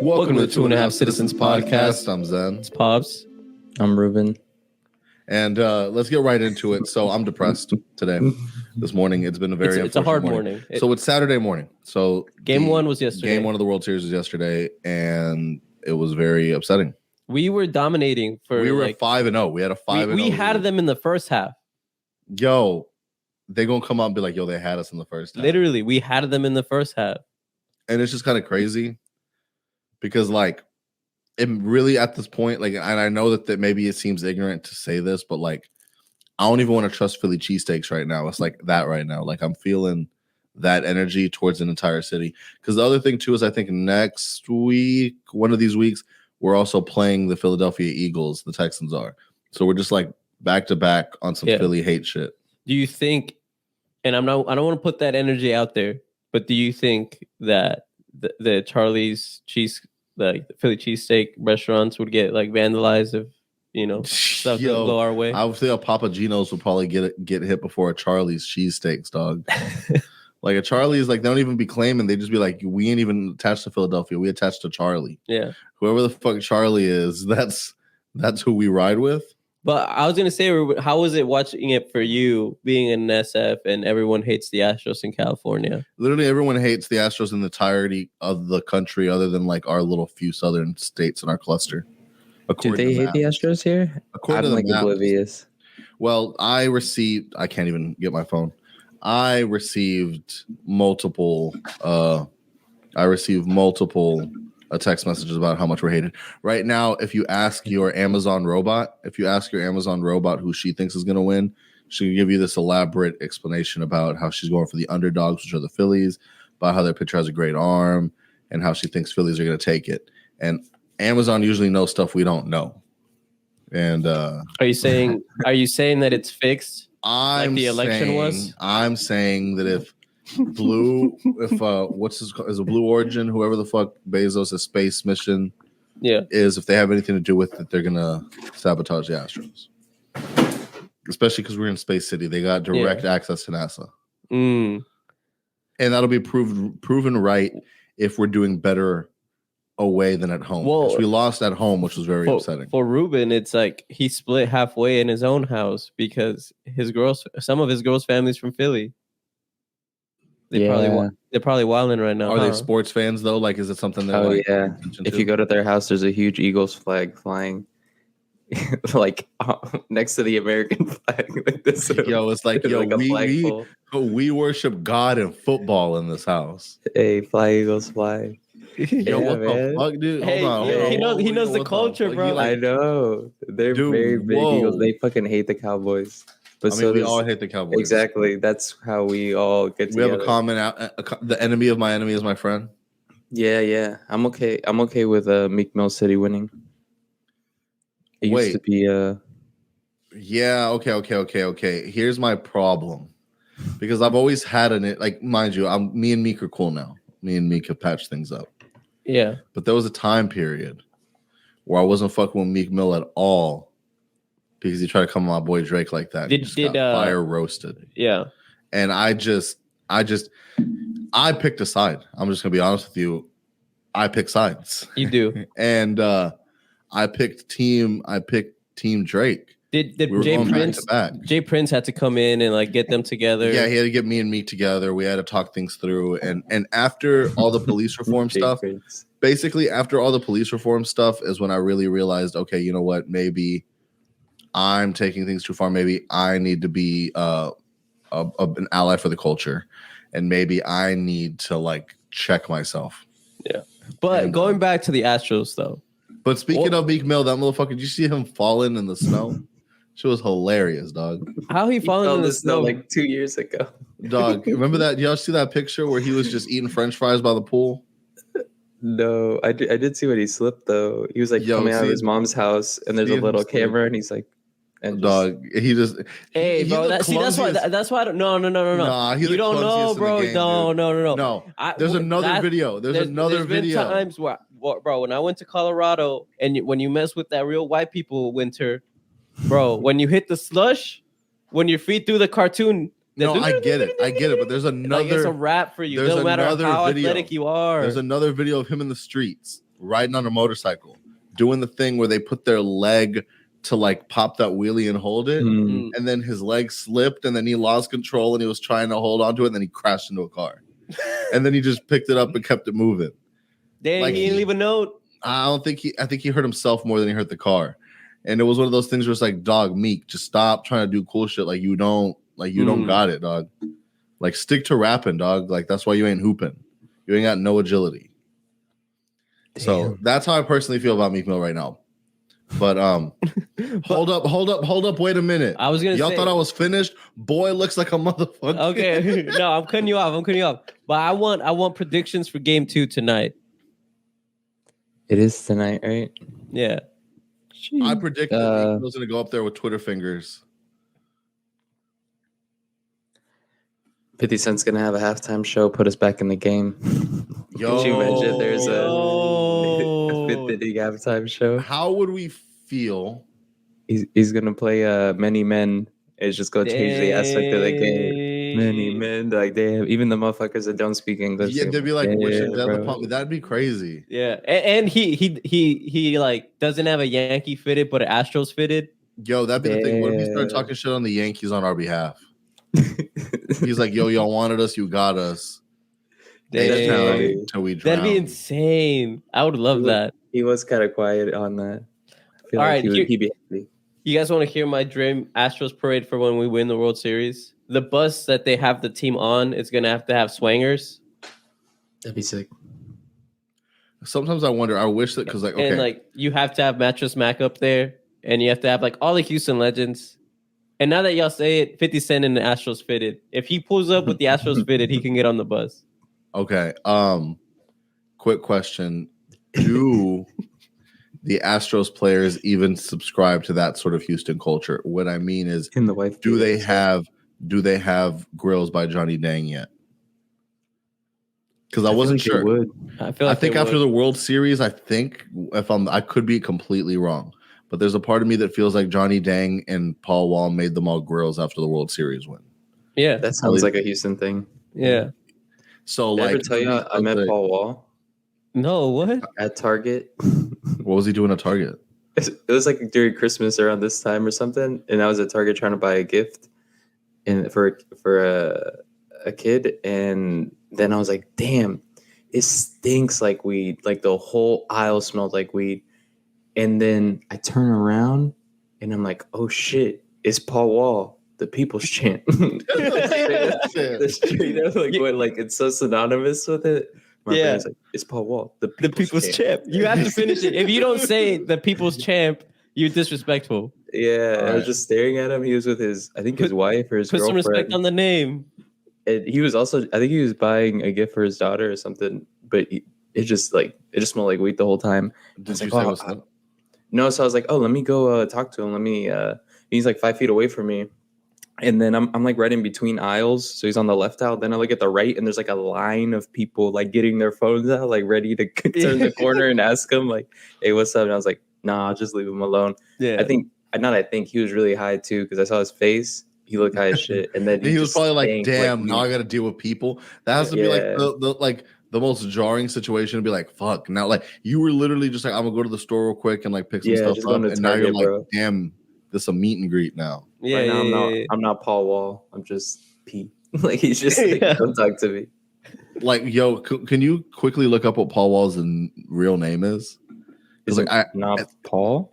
Welcome to the 2.5 Citizens Podcast. I'm Zen. It's Pops. I'm Ruben. And let's get right into it. So I'm depressed today. This morning, it's been a very It's a hard morning. So it's Saturday morning. So Game one was yesterday. Game one of the World Series was yesterday, and it was very upsetting. We were dominating for. We were 5-0. We had a 5-0. We had them in the first half. Yo, they gonna come out and be like, yo, they had us in the first half. Literally, we had them in the first half. And it's just kind of crazy because, like, it really at this point, like, and I know that maybe it seems ignorant to say this, but like, I don't even want to trust Philly cheesesteaks right now. It's like that right now. Like, I'm feeling that energy towards an entire city. Because the other thing too is, I think next week, one of these weeks, we're also playing the Philadelphia Eagles. The Texans are. So we're just like back to back on some Philly hate shit. Do you think? And I don't want to put that energy out there, but do you think that the Charlie's the Philly cheesesteak restaurants would get like vandalized if stuff doesn't go our way? I would say a Papa Gino's would probably get hit before a Charlie's cheesesteaks, dog. Like a Charlie's, like they don't even be claiming. They just be like, we ain't even attached to Philadelphia. We attached to Charlie. Yeah. Whoever the fuck Charlie is, that's who we ride with. But I was gonna say, how was it watching it for you, being in SF, and everyone hates the Astros in California? Literally, everyone hates the Astros in the entirety of the country, other than like our little few southern states in our cluster. Do they hate the Astros here? I'm like oblivious. Well, I can't even get my phone. I received multiple text messages about how much we're hated. Right now, if you ask your Amazon robot who she thinks is going to win, she'll give you this elaborate explanation about how she's going for the underdogs, which are the Phillies, about how their pitcher has a great arm, and how she thinks Phillies are going to take it. And Amazon usually knows stuff we don't know. And are you saying that it's fixed? Like the election was? I'm saying that if Blue Origin, whoever the fuck Bezos' space mission is, if they have anything to do with it, they're gonna sabotage the Astros. Especially because we're in Space City. They got direct access to NASA. And that'll be proven right if we're doing better away than at home. Well, we lost at home, which was very upsetting. For Ruben, it's like he split halfway in his own house because some of his girls' family's from Philly. They're probably wilding right now. Are they sports fans though? Like, is it something that? If you go to their house, there's a huge Eagles flag flying, like next to the American flag. Like this. Yo, it's like we worship God and football in this house. Hey, fly Eagles fly. Yo, what the fuck, dude? Hey, hold on. He knows the culture, bro. I know. They're very big Eagles. They fucking hate the Cowboys. But we all hate the Cowboys. Exactly. That's how we all get together. We have a common the enemy of my enemy is my friend. Yeah. I'm okay with Meek Mill City winning. It used to be Yeah, okay. Here's my problem. Because I've always had mind you, me and Meek are cool now. Me and Meek have patched things up. Yeah. But there was a time period where I wasn't fucking with Meek Mill at all. Because he tried to come on my boy Drake like that. He got fire roasted. Yeah. And I picked a side. I'm just gonna be honest with you. I pick sides. You do. And I picked team Drake. Did Jay Prince had to come in and like get them together? Yeah, he had to get me and Meek together. We had to talk things through. And after all the police reform stuff, basically after all the police reform stuff is when I really realized, okay, you know what, maybe I'm taking things too far. Maybe I need to be an ally for the culture, and maybe I need to like check myself. Yeah, but going back to the Astros though. But speaking of Meek Mill, that motherfucker, did you see him falling in the snow? She was hilarious, dog. How he falling in the snow like 2 years ago? Dog, remember that? Y'all see that picture where he was just eating French fries by the pool? No, I did see when he slipped though. He was like coming out of his mom's house, and there's a little camera, and he's like. And dog, hey, bro. That's why I don't. No. Nah, you don't know, bro. No. There's another video. There's another video. Been times where, bro, when I went to Colorado, and when you mess with that real white people winter, bro, when you hit the slush, when your feet do the cartoon. No, I get it, but there's another. Like it's a wrap for you. No matter how athletic you are. There's another video of him in the streets. riding on a motorcycle, doing the thing where they put their leg to like pop that wheelie and hold it, and then his leg slipped, and then he lost control, and he was trying to hold on to it, and then he crashed into a car, and then he just picked it up and kept it moving. Dang, Like, he didn't leave a note. I think he hurt himself more than he hurt the car, and it was one of those things where it's like, dog, Meek, just stop trying to do cool shit. Like you don't got it, dog. Like stick to rapping, dog. Like that's why you ain't hooping. You ain't got no agility. Damn. So that's how I personally feel about Meek Mill right now. But hold up, wait a minute. I was gonna y'all say, thought I was finished. Boy looks like a motherfucker. Okay, no, I'm cutting you off. But I want predictions for game 2 tonight. It is tonight, right? Yeah. I predict that Meek Mill's gonna go up there with Twitter fingers. 50 Cent's gonna have a halftime show, put us back in the game. Yo, did you mention there's a 50 halftime show? How would we feel? He's gonna play Many Men. It's just gonna change the aspect of the game. Many men, like damn, even the motherfuckers that don't speak English. Yeah, they'd be like wishing death upon me. That'd be crazy. Yeah, and he like doesn't have a Yankee fitted, but an Astros fitted. Yo, that'd be the thing. What if he started talking shit on the Yankees on our behalf? He's like, yo, y'all wanted us, you got us. Until we drown. That'd be insane. I would love that. He was kind of quiet on that. I feel All like right, he'd be happy. You guys want to hear my dream Astros parade for when we win the World Series? The bus that they have the team on is gonna have to have swangers. That'd be sick. Sometimes I wonder. I wish that because and like you have to have Mattress Mac up there, and you have to have like all the Houston legends. And now that y'all say it, 50 Cent and the Astros fitted. If he pulls up with the Astros fitted, he can get on the bus. Okay. Quick question: do the Astros players even subscribe to that sort of Houston culture? What I mean is, in the wife, do they have Grills by Johnny Dang yet? Because I wasn't sure. I think after the World Series, I could be completely wrong, but there's a part of me that feels like Johnny Dang and Paul Wall made them all grills after the World Series win. Yeah, that sounds like a Houston thing. Yeah. So, did I ever tell you I met Paul Wall? No, what? At Target. What was he doing at Target? It was like during Christmas around this time or something, and I was at Target trying to buy a gift, and for a kid, and then I was like, damn, it stinks like weed. Like the whole aisle smelled like weed. And then I turn around and I'm like, oh shit, it's Paul Wall, the People's Champ. Straight up, like it's so synonymous with it. My friend's like, it's Paul Wall, the People's Champ. You have to finish it. If you don't say the People's Champ, you're disrespectful. Yeah, I was just staring at him. He was with his wife or his girlfriend. Put some respect on the name. And he was also, I think he was buying a gift for his daughter or something, but it just smelled like weed the whole time. Did you say what's up? No, so I was like, oh, let me go talk to him. He's like 5 feet away from me. And then I'm like right in between aisles. So he's on the left aisle. Then I look at the right and there's like a line of people like getting their phones out, like ready to turn the corner and ask him like, hey, what's up? And I was like, nah, I'll just leave him alone. Yeah. I think he was really high too, because I saw his face. He looked high as shit. And then he was probably like, damn, now I got to deal with people. That has to be like the most jarring situation to be like, fuck. Now, like, you were literally just like, I'm going to go to the store real quick and like pick some stuff up. And now you're like, damn, this is a meet and greet now. Yeah, right now, I'm not Paul Wall. I'm just Pete. Like, he's just like, don't talk to me. Like, yo, can you quickly look up what Paul Wall's real name is? Is like, not Paul?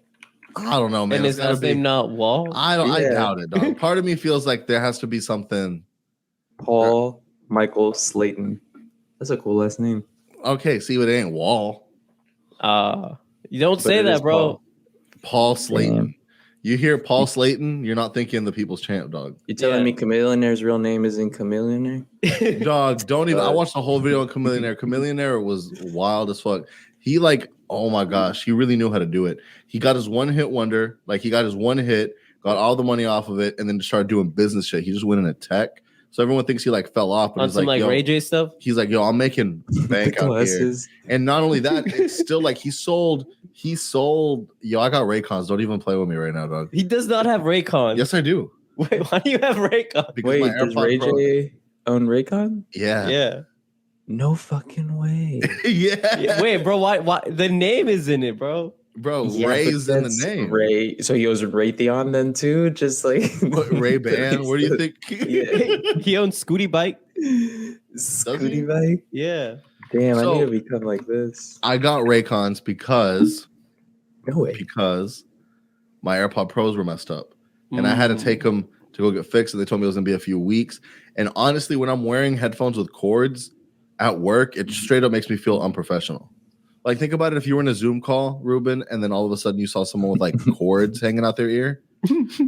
I don't know, man. And is his name not Wall? I doubt it, dog. Part of me feels like there has to be something. Paul Michael Slayton. That's a cool last name. Okay, see, but it ain't Wall. You don't say that, bro. Paul Slayton. Damn. You hear Paul Slayton, you're not thinking the People's Champ, dog. You telling me Chameleonaire's real name isn't Chameleonaire? Dog, don't even. I watched the whole video on Chameleonaire. Chameleonaire was wild as fuck. He like, oh my gosh, he really knew how to do it. He got his one hit wonder. Like, he got his one hit, got all the money off of it, and then just started doing business shit. He just went into tech. So everyone thinks he like fell off. But on some like Ray J stuff? He's like, yo, I'm making bank out here. And not only that, it's still like he sold, yo, I got Raycons. Don't even play with me right now, dog. He does not have Raycons. Yes, I do. Wait, why do you have Raycons? Wait, does Ray J own Raycon? Yeah. Yeah. No fucking way. Yeah. Wait, bro, why the name is in it, bro? Bro, Yeah, but Ray's in the that's name. Ray. So he owes Raytheon then too, just like What, Ray Ban? Where do you think? Yeah. He owns Scooty Bike. Scooty bike. Yeah. Damn, I So- need to become like this. I got Raycons because No way. my AirPod Pros were messed up. And I had to take them to go get fixed, and they told me it was going to be a few weeks. And honestly, when I'm wearing headphones with cords at work, it straight up makes me feel unprofessional. Like, think about it if you were in a Zoom call, Ruben, and then all of a sudden you saw someone with like cords hanging out their ear.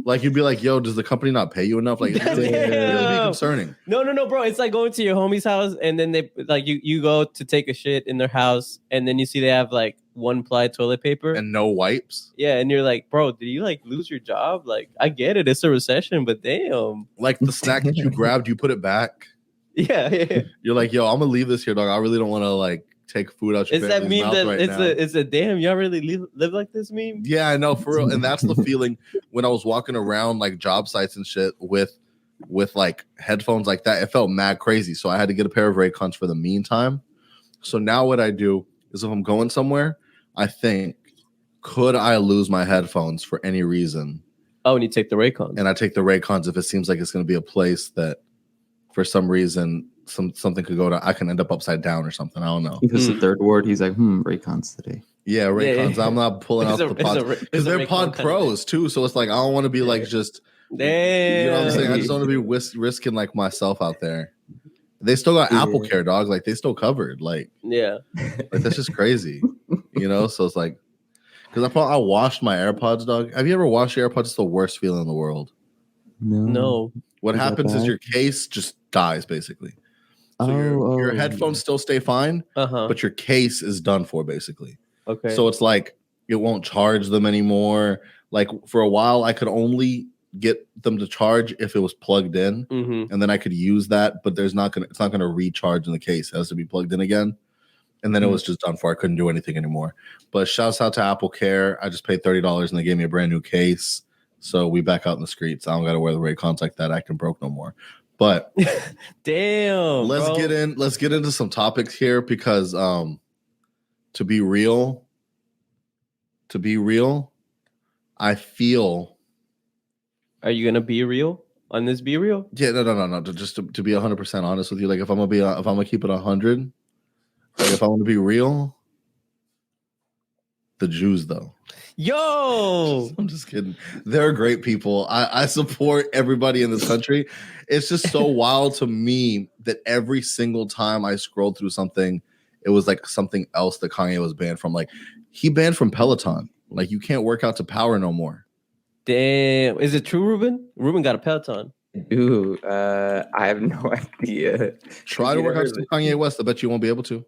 Like, you'd be like, yo, does the company not pay you enough? Like, it's really be concerning. No, bro. It's like going to your homie's house and then they like you go to take a shit in their house and then you see they have like 1-ply toilet paper And no wipes. yeah, and you're like, bro, did you like lose your job? Like, I get it, it's a recession, but damn. Like, the snack that you grabbed, you put it back. Yeah. You're like, yo, I'm going to leave this here, dog. I really don't want to like take food out your It's that family's meme mouth that right it's now. it's a damn, y'all really live like this meme? Yeah, I know, for real. And that's the feeling when I was walking around like job sites and shit with like headphones like that. It felt mad crazy. So I had to get a pair of Raycons for the meantime. So now what I do is if I'm going somewhere, I think, could I lose my headphones for any reason? Oh, and you take the Raycons. And I take the Raycons if it seems like it's going to be a place that for some reason something could go to. I can end up upside down or something. I don't know. He goes to third ward. He's like, Raycons today. Yeah, Raycons. Yeah. I'm not pulling out the pods because they're pod pros too. So it's like I don't want to be like just. Damn. You know what I'm saying? I just don't want to be risking like myself out there. They still got Apple Care, dog. Like they still covered. Like that's just crazy. You know? So it's like because I washed my AirPods, dog. Have you ever washed your AirPods? It's the worst feeling in the world. No. What Is that happens is bad? your case just dies basically. So your headphones still stay fine, but your case is done for basically. Okay. So it's like it won't charge them anymore. Like for a while, I could only get them to charge if it was plugged in, and then I could use that. But it's not gonna recharge in the case. It has to be plugged in again, and then it was just done for. I couldn't do anything anymore. But shouts out to Apple Care. I just paid $30 and they gave me a brand new case. So we back out in the streets. I don't gotta wear the Raycons like that acting broke no more. But damn, let's get into some topics here because to be real, I feel. Are you gonna be real on this? Be real? Yeah, no. Just to be 100% honest with you, like if I'm gonna keep it 100, like if I want to be real, the Jews though. Yo, I'm just kidding. They're great people. I support everybody in this country. It's just so wild to me that every single time I scrolled through something, it was like something else that Kanye was banned from. Like he banned from Peloton. Like you can't work out to power no more. damn. Is it true, Ruben? Ruben got a Peloton. Ooh, I have no idea. Try to work out to Kanye West. I bet you won't be able to.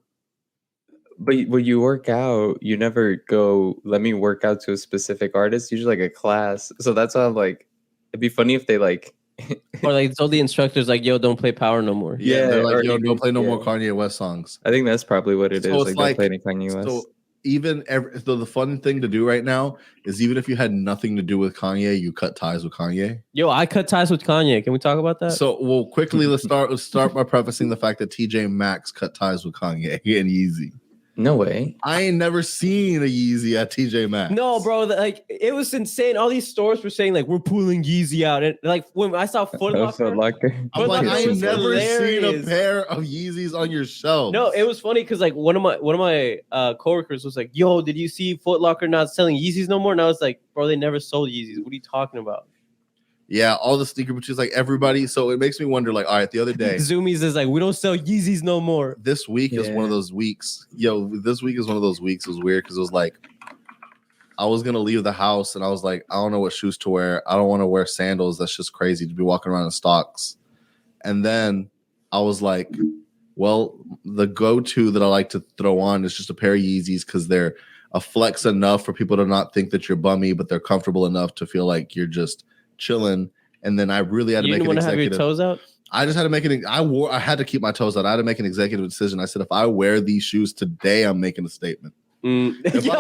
But when you work out, you never go, let me work out to a specific artist, usually like a class. So that's why I'm like, it'd be funny if they like. Or like told the instructors like, yo, don't play power no more. Yeah, they're like, or yo, even- don't play no yeah. more Kanye West songs. I think that's probably what it So is. it's Like, don't play any Kanye West. So even so the fun thing to do right now is even if you had nothing to do with Kanye, you cut ties with Kanye. Yo, I cut ties with Kanye. Can we talk about that? So well, quickly let's start by prefacing the fact that TJ Maxx cut ties with Kanye and Yeezy. No way. I ain't never seen a Yeezy at TJ Maxx. No, bro, like it was insane. All these stores were saying like we're pulling Yeezy out, and like when I saw Foot Locker, I'm like, I ain't was never seen a hilarious. pair of Yeezys on your shelf. No, it was funny because like one of my coworkers was like, "Yo, did you see Foot Locker not selling Yeezys no more?" And I was like, "Bro, they never sold Yeezys. What are you talking about?" Yeah, all the sneaker bitches, like everybody. So it makes me wonder, like, all right, the other day, Zoomies is like, "We don't sell Yeezys no more." this week is one of those weeks. Yo, this week is one of those weeks. It was weird because it was like, I was gonna leave the house and I was like, I don't know what shoes to wear. I don't want to wear sandals. That's just crazy to be walking around in stocks. And then I was like, well, the go-to that I like to throw on is just a pair of Yeezys because they're a flex enough for people to not think that you're bummy, but they're comfortable enough to feel like you're just chilling. And then I really had to make an want to have your executive. toes out? I just had to make it. I had to keep my toes out. I had to make an executive decision. I said, if I wear these shoes today, I'm making a statement. If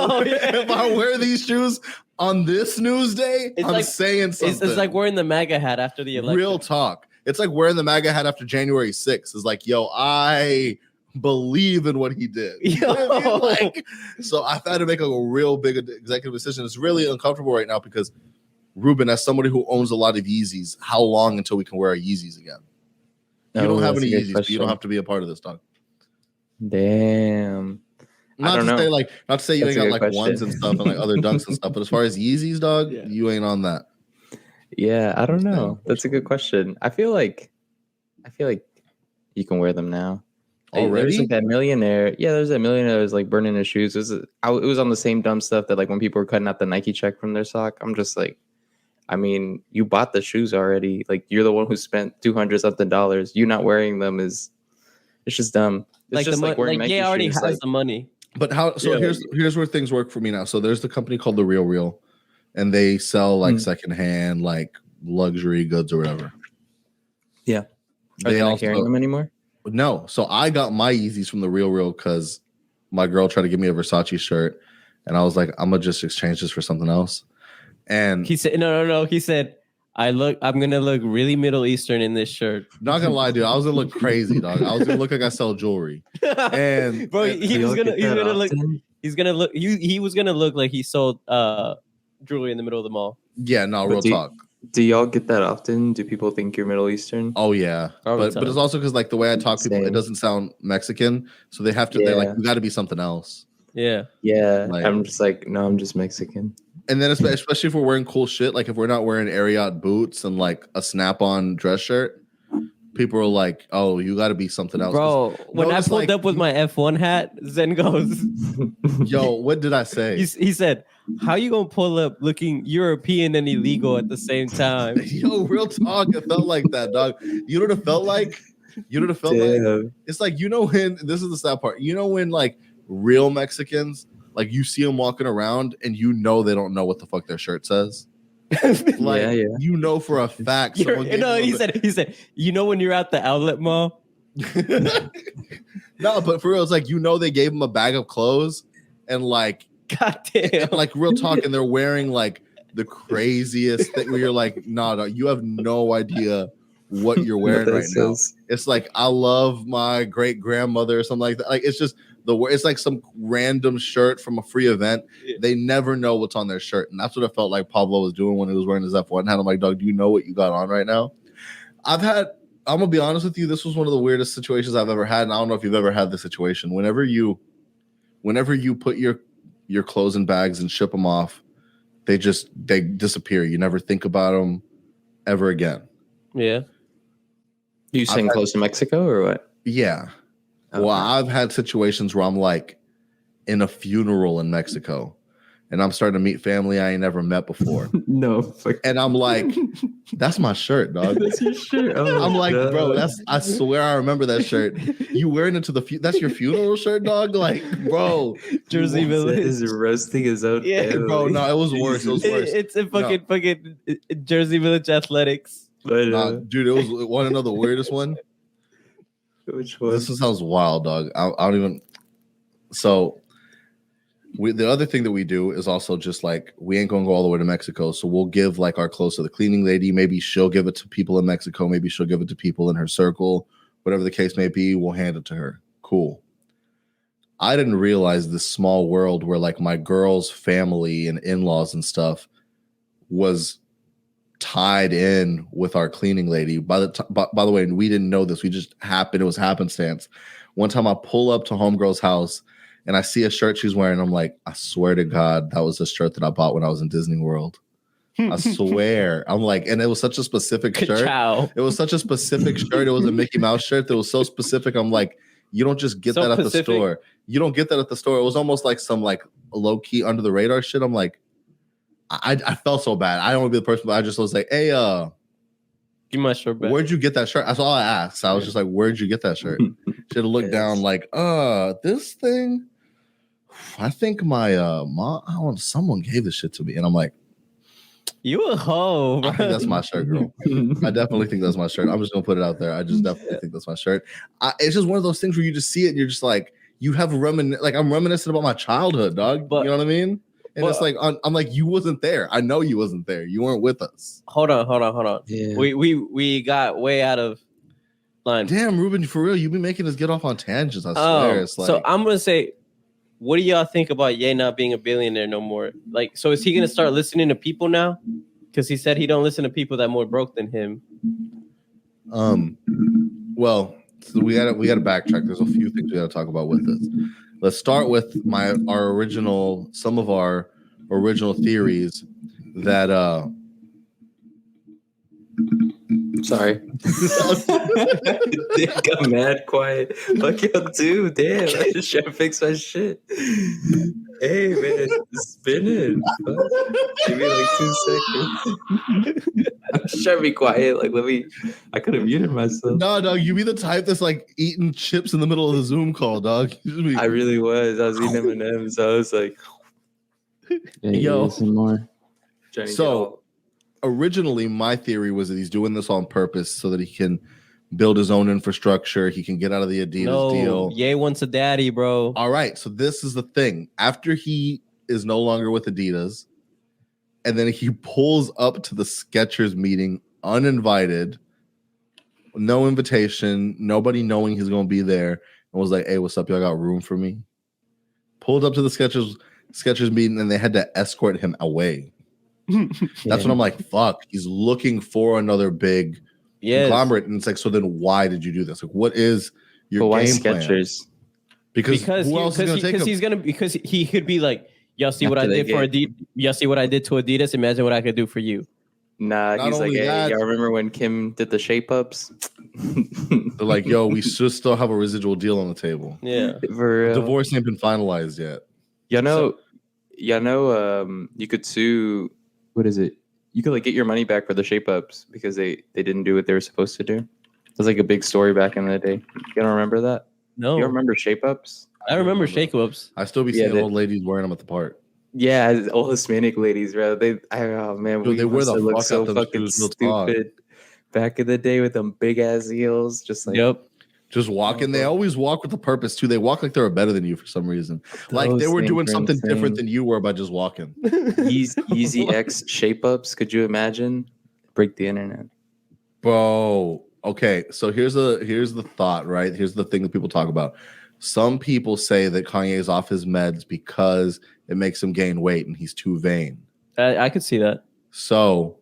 I wear these shoes on this news day, I'm like, saying something. It's like wearing the MAGA hat after the election. Real talk. It's like wearing the MAGA hat after January 6th. It's like, yo, I believe in what he did. You know what I mean? Like, so I've had to make a real big executive decision. It's really uncomfortable right now because Ruben, as somebody who owns a lot of Yeezys, how long until we can wear our Yeezys again? You don't have any Yeezys, but you don't have to be a part of this, dog. Damn. Not to say you ain't got like ones and stuff and like other dunks and stuff, but as far as Yeezys, dog, you ain't on that. Yeah, I don't know. That's a good question. I feel like you can wear them now. Already? There's like that millionaire. Yeah, there's that millionaire that was like burning his shoes. It was on the same dumb stuff that like when people were cutting out the Nike check from their sock. I'm just like, I mean, you bought the shoes already. Like you're the one who spent $200 something. You not wearing them it's just dumb. It's like just like Nike already shoes, has the money. But here's where things work for me now. So there's the company called The Real Real, and they sell like secondhand like luxury goods or whatever. Yeah. Are they not carrying them anymore? No. So I got my Yeezys from The Real Real because my girl tried to give me a Versace shirt, and I was like, I'm gonna just exchange this for something else. And he said, no. He said, I'm gonna look really Middle Eastern in this shirt. Not gonna lie, dude. I was gonna look crazy, dog. I was gonna look like I sell jewelry. And bro, he was gonna look like he sold jewelry in the middle of the mall. Yeah, no, real talk. Do y'all get that often? Do people think you're Middle Eastern? Oh yeah, but it's also because like the way I talk to people, it doesn't sound Mexican, so they have to. They're like, you got to be something else. Yeah. Like, I'm just like, no, I'm just Mexican. And then especially if we're wearing cool shit, like if we're not wearing Ariat boots and like a snap-on dress shirt, people are like, "Oh, you got to be something else." Bro, when I pulled up with my F1 hat, Zen goes, "Yo, what did I say?" He said, "How you gonna pull up looking European and illegal at the same time?" Yo, real talk, it felt like that, dog. You know what it felt like? Like? It's like, you know when, this is the sad part, you know when like real Mexicans, like you see them walking around and you know they don't know what the fuck their shirt says. Like you know for a fact. He said, you know when you're at the outlet mall. No, but for real, it's like, you know, they gave him a bag of clothes and like, goddamn, like real talk, and they're wearing like the craziest thing where you're like, no, you have no idea what you're wearing right now. It's like, I love my great grandmother or something like that. Like it's just it's like some random shirt from a free event. Yeah. They never know what's on their shirt, and that's what it felt like Pablo was doing when he was wearing his F1 hat. I'm like, dog, do you know what you got on right now? I'm gonna be honest with you, this was one of the weirdest situations I've ever had, and I don't know if you've ever had this situation. Whenever you put your clothes in bags and ship them off, they disappear. You never think about them ever again. Yeah. You saying close to Mexico or what? Yeah. Okay. Well, I've had situations where I'm like in a funeral in Mexico, and I'm starting to meet family I ain't never met before. No. And I'm like, that's my shirt, dog. That's your shirt. Oh, I'm like, bro, I swear I remember that shirt. You wearing it to that's your funeral shirt, dog? Like, bro. Jersey Village is roasting his own family. Bro, no, it was worse. It was worse. It's a fucking Jersey Village Athletics. Nah, dude, it was one of the weirdest one. Which one? This sounds wild, dog. I don't even. So, the other thing that we do is also just like, we ain't gonna go all the way to Mexico, so we'll give like our clothes to the cleaning lady. Maybe she'll give it to people in Mexico. Maybe she'll give it to people in her circle. Whatever the case may be, we'll hand it to her. Cool. I didn't realize this small world where like my girl's family and in-laws and stuff was tied in with our cleaning lady. By the way, we didn't know this. We just happened. It was happenstance. One time I pull up to homegirl's house and I see a shirt she's wearing. I'm like, I swear to God, that was the shirt that I bought when I was in Disney World. I swear. I'm like, and it was such a specific shirt. It was such a specific shirt. It was a Mickey Mouse shirt that was so specific. I'm like, you don't just get that at the store. You don't get that at the store. It was almost like some like low key under the radar shit. I'm like, I felt so bad. I don't want to be the person, but I just was like, hey, give my shirt back. Where'd you get that shirt? That's all I asked. I was just like, where'd you get that shirt? Should have looked down like, this thing. I think my mom, someone gave this shit to me. And I'm like, you a hoe, bro. I think that's my shirt, girl. I definitely think that's my shirt. I'm just gonna put it out there. I just definitely think that's my shirt. It's just one of those things where you just see it and you're just like, you have I'm reminiscing about my childhood, dog. But, you know what I mean? And it's like, I'm like, you wasn't there. I know you wasn't there. You weren't with us. Hold on. Yeah. We got way out of line. Damn, Ruben, for real, you be making us get off on tangents. I swear. It's like, so I'm gonna say, what do y'all think about Ye not being a billionaire no more? Like, so is he gonna start listening to people now? Because he said he don't listen to people that more broke than him. Well, so we gotta backtrack. There's a few things we gotta talk about with this. Let's start with some of our original theories that Sorry. Dick got mad quiet. Fuck yo, dude. Damn, I just trying to fix my shit. Hey man, spin it. Give me like 2 seconds. I'm just trying to be quiet. Like, I could have muted myself. No, you be the type that's like eating chips in the middle of the Zoom call, dog. I really was. I was eating M&Ms. I was like, yo, some more. So originally my theory was that he's doing this on purpose so that he can build his own infrastructure. He can get out of the Adidas deal. Ye wants a daddy, bro. All right. So this is the thing. After he is no longer with Adidas, and then he pulls up to the Skechers meeting uninvited, no invitation, nobody knowing he's going to be there, and was like, hey, what's up? Y'all got room for me? Pulled up to the Skechers meeting, and they had to escort him away. That's when I'm like, fuck, he's looking for another big conglomerate. And it's like, so then why did you do this? Like, what is your game plan? Skechers? Because who else is going to take him? Because he could be like, y'all see what I did for Adidas? Y'all see what I did to Adidas? Imagine what I could do for you. Nah, he's like, hey, y'all remember when Kim did the SHAPEUPS? They're like, yo, we should still have a residual deal on the table. Yeah. For divorce ain't been finalized yet. You could sue. What is it? You could like get your money back for the SHAPEUPS because they didn't do what they were supposed to do. It was like a big story back in the day. You don't remember that? No. You don't remember SHAPEUPS? I remember SHAPEUPS. I still be seeing old ladies wearing them at the park. Yeah, all Hispanic ladies, bro. Oh man, dude, they wear the look fuck so out them fucking stupid back in the day with them big ass heels. Just like just walking. They always walk with a purpose too. They walk like they're better than you for some reason. Like they were doing something different than you were by just walking. Yeezy X SHAPEUPS. Could you imagine? Break the internet, bro. Okay, so here's the thought, right? Here's the thing that people talk about. Some people say that Kanye is off his meds because it makes him gain weight and he's too vain. I could see that. So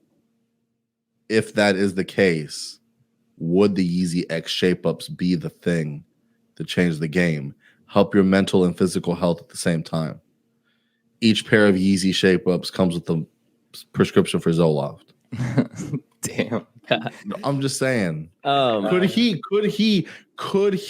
if that is the case, would the Yeezy X SHAPEUPS be the thing to change the game? Help your mental and physical health at the same time. Each pair of Yeezy SHAPEUPS comes with a prescription for Zoloft. Damn. I'm just saying. Could he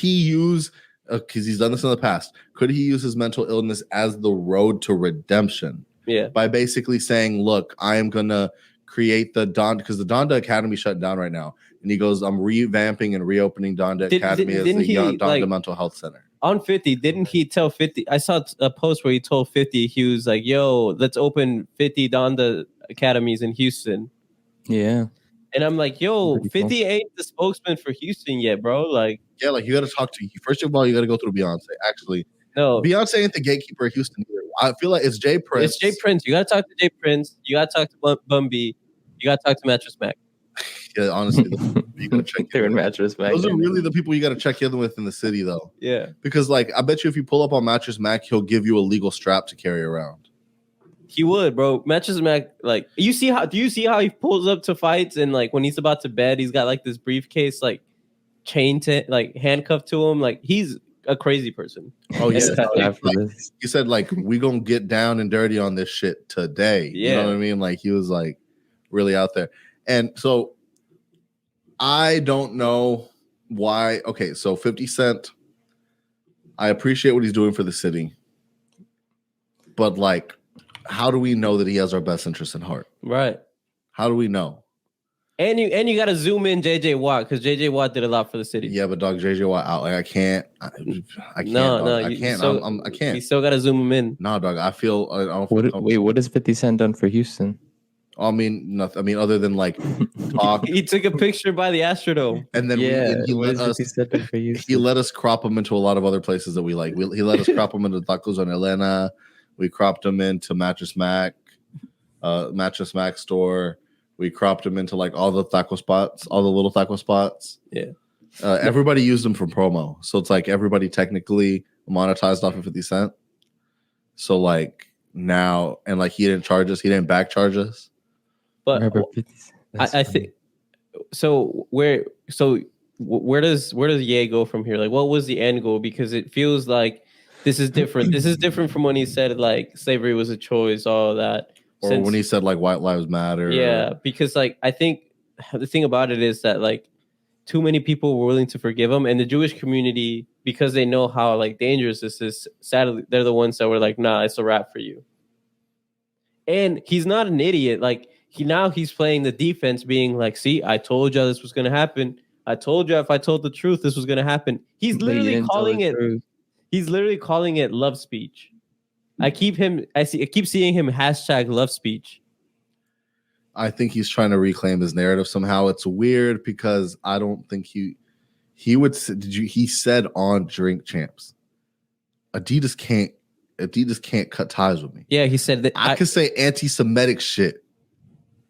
use, because he's done this in the past, could he use his mental illness as the road to redemption? Yeah. By basically saying, look, I am going to create the Donda, because the Donda Academy shut down right now. And he goes, I'm revamping and reopening Donda Academy as the Donda Mental Health Center. On 50, didn't he tell 50? I saw a post where he told 50, he was like, yo, let's open 50 Donda Academies in Houston. Yeah. And I'm like, yo, 50 ain't the spokesman for Houston yet, bro. Like, yeah, like you got to talk to, first of all, you got to go through Beyonce. Actually, no, Beyonce ain't the gatekeeper of Houston either. I feel like it's Jay Prince. It's Jay Prince. You got to talk to Jay Prince. You got to talk to Bun B. You got to talk to Mattress Mac. Yeah, honestly, you got to check in. Mattress Mac. Those are really the people you got to check in with in the city, though. Yeah. Because, like, I bet you if you pull up on Mattress Mac, he'll give you a legal strap to carry around. He would, bro. Mattress Mac, like, do you see how he pulls up to fights and like when he's about to bed, he's got like this briefcase, like chained to, like handcuffed to him. Like he's a crazy person. Oh yeah. He said like we gonna get down and dirty on this shit today. Yeah. You know what I mean? Like he was like really out there. And so I don't know why. Okay, so 50 Cent, I appreciate what he's doing for the city, but like, how do we know that he has our best interest in heart? Right. How do we know? And you got to zoom in JJ Watt because JJ Watt did a lot for the city. Yeah, but dog, JJ Watt out. Like I can't. I can't. No, I can't. I can't. You still got to zoom him in. No, dog. I feel. I don't feel what has 50 Cent done for Houston? I mean, nothing. I mean, other than like talk. He took a picture by the Astrodome, and then he let us crop him into a lot of other places that we like. He let us crop him into Tacos on Elena. We cropped him into Mattress Mac store. We cropped him into like all the taco spots, all the little taco spots. Yeah. Everybody used them for promo, so it's like everybody technically monetized off of 50 Cent. So like now, and like he didn't charge us, he didn't back charge us. But I think so. Where does Ye go from here? Like, what was the end goal? Because it feels like this is different. This is different from when he said like slavery was a choice, all that. Or when he said like white lives matter. Yeah, because like I think the thing about it is that like too many people were willing to forgive him, and the Jewish community, because they know how like dangerous this is, sadly they're the ones that were like, nah, it's a wrap for you. And he's not an idiot. Like he's playing the defense, being like, see, I told you this was gonna happen. I told you if I told the truth, this was gonna happen. He's literally calling it. He's literally calling it love speech. I keep seeing him hashtag love speech. I think he's trying to reclaim his narrative somehow. It's weird because I don't think he would. He said on Drink Champs, Adidas can't cut ties with me. Yeah, he said that I could say anti-Semitic shit,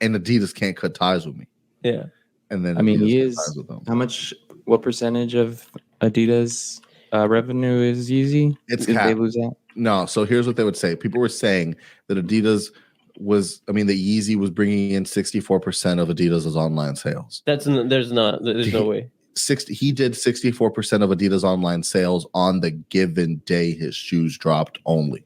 and Adidas can't cut ties with me. Yeah, and then I mean, he is. What percentage of Adidas revenue is Yeezy? It's Did they lose out? No. So here's what they would say. People were saying that Adidas that Yeezy was bringing in 64% of Adidas's online sales. There's no way. He did 64% of Adidas online sales on the given day his shoes dropped only.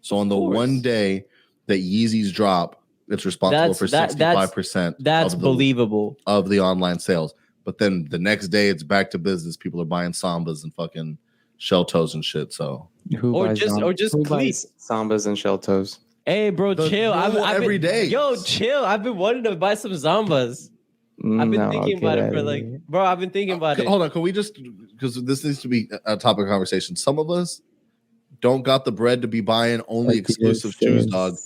So on the one day that Yeezys drop, it's responsible for 65%. That's believable of the online sales. But then the next day it's back to business. People are buying Sambas and fucking shell toes and shit. So or just buys Sambas and shell toes? Hey, bro, chill. Every day. Yo, chill. I've been wanting to buy some Zambas. I've been thinking about it for like, bro, I've been thinking about it. Hold on. Can we just, because this needs to be a topic of conversation. Some of us don't got the bread to be buying only exclusive shoes, dog.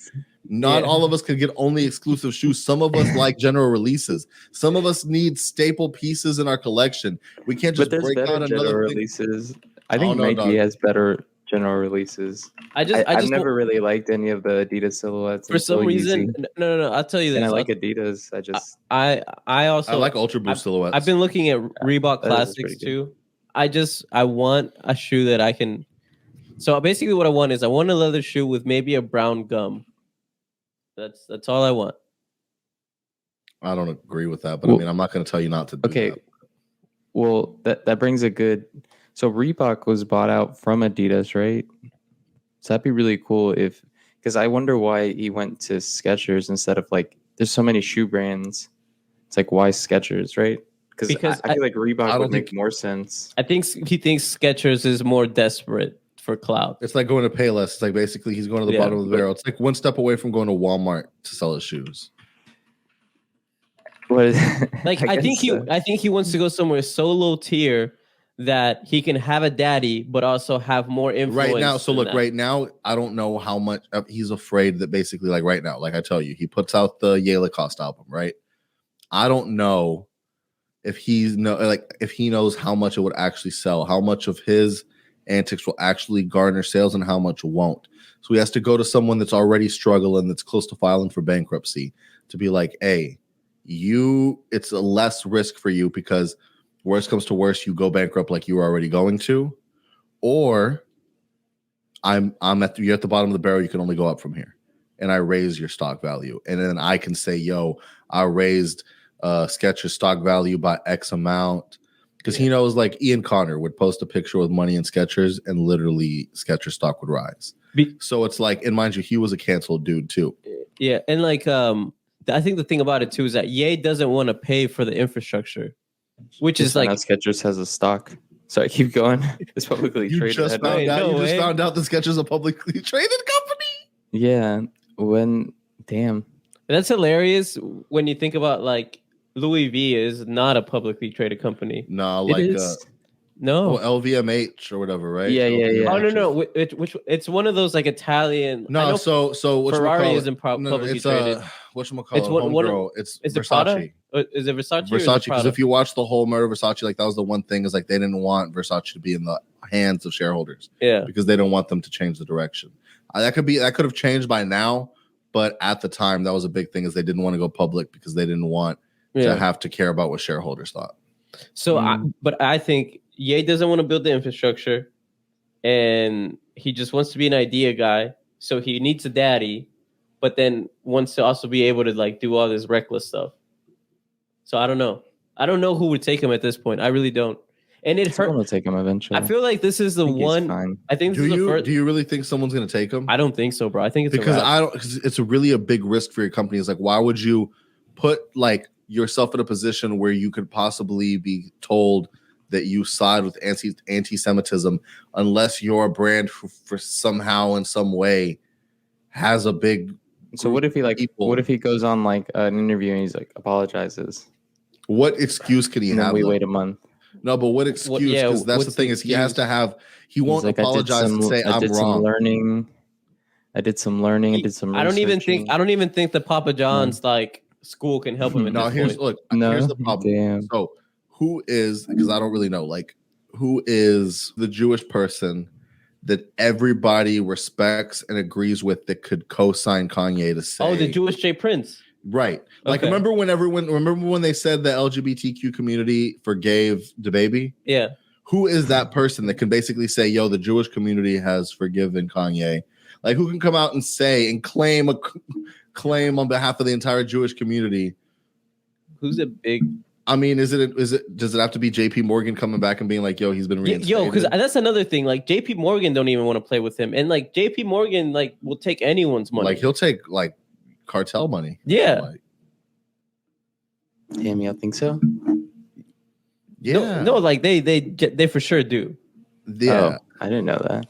Not all of us can get only exclusive shoes. Some of us like general releases. Some of us need staple pieces in our collection. We can't just break out another releases. I think Nike has better general releases. I've never really liked any of the Adidas silhouettes. For some reason, no. I'll tell you this. And I like Adidas. I also like Ultra Boost silhouettes. I've been looking at Reebok Classics too. I want a shoe that I can. So basically, what I want is a leather shoe with maybe a brown gum. That's all I want. I don't agree with that, but I mean, I'm not going to tell you not to do that. Well, that brings a good. So Reebok was bought out from Adidas, right? So that'd be really cool because I wonder why he went to Skechers instead of like. There's so many shoe brands. It's like why Skechers, right? Because I feel like Reebok would make more sense. I think he thinks Skechers is more desperate for clout. It's like going to Payless. It's like basically he's going to the bottom of the barrel. It's like one step away from going to Walmart to sell his shoes. Like I think he wants to go somewhere so low tier that he can have a daddy, but also have more influence. Right now, so look, right now, I don't know how much he's afraid that basically, like right now, like I tell you, he puts out the Ye Lacoste album, right? I don't know if he knows how much it would actually sell, how much of his antics will actually garner sales and how much won't. So he has to go to someone that's already struggling, that's close to filing for bankruptcy, to be like, hey, it's a less risk for you because worst comes to worst, you go bankrupt like you were already going to, or you're at the bottom of the barrel, you can only go up from here, and I raise your stock value, and then I can say, yo, I raised Skechers stock value by X amount, because he knows like Ian Connor would post a picture with money in Skechers, and literally Skechers stock would rise. So it's like, and mind you, he was a canceled dude too. Yeah, and like I think the thing about it too is that Ye doesn't want to pay for the infrastructure. Which is like Skechers has a stock. Sorry, keep going. It's publicly traded. You just found out that Skechers is a publicly traded company. Yeah. Damn. That's hilarious when you think about like Louis V is not a publicly traded company. No, like no, LVMH or whatever, right? Yeah. Oh no, which it's one of those like Italian. No, so Ferrari isn't publicly traded. Whatchamacallit? It's Versace. Is it Versace? Versace, because if you watch the whole murder of Versace, like that was the one thing is like they didn't want Versace to be in the hands of shareholders. Yeah, because they don't want them to change the direction. That could have changed by now, but at the time that was a big thing is they didn't want to go public because they didn't want to have to care about what shareholders thought. So, but I think Ye doesn't want to build the infrastructure, and he just wants to be an idea guy. So he needs a daddy, but then wants to also be able to like do all this reckless stuff. So I don't know. I don't know who would take him at this point. I really don't. And it hurt. Someone will take him eventually. I feel like this is the one. I think this is the first. Do you really think someone's going to take him? I don't think so, bro. I think it's because I don't. Cause it's really a big risk for your company. It's like, why would you put like yourself in a position where you could possibly be told that you side with anti-Semitism unless your brand for somehow in some way has a big. So what if he like? People. What if he goes on like an interview and he's like apologizes? What excuse could he have? Then we wait a month. No, but what excuse? Because that's the thing is he has to have. He won't like, apologize and say I'm wrong. I did some learning. I did some. I don't even think the Papa John's like school can help him. No, here's the problem. Damn. So who is, because I don't really know, like who is the Jewish person that everybody respects and agrees with that could co-sign Kanye to say? Oh, the Jewish J Prince. Right. Like, remember when they said the LGBTQ community forgave DaBaby? Yeah. Who is that person that can basically say, yo, the Jewish community has forgiven Kanye? Like, who can come out and say and claim on behalf of the entire Jewish community? Who's a big... I mean, does it have to be JP Morgan coming back and being like, yo, he's been reinstated? Yo, because that's another thing. Like, JP Morgan don't even want to play with him. And, like, JP Morgan, like, will take anyone's money. Like, he'll take, like, cartel money. Yeah. Like, damn, y'all think so? Yeah. No, like they for sure do. Yeah. Oh, I didn't know that.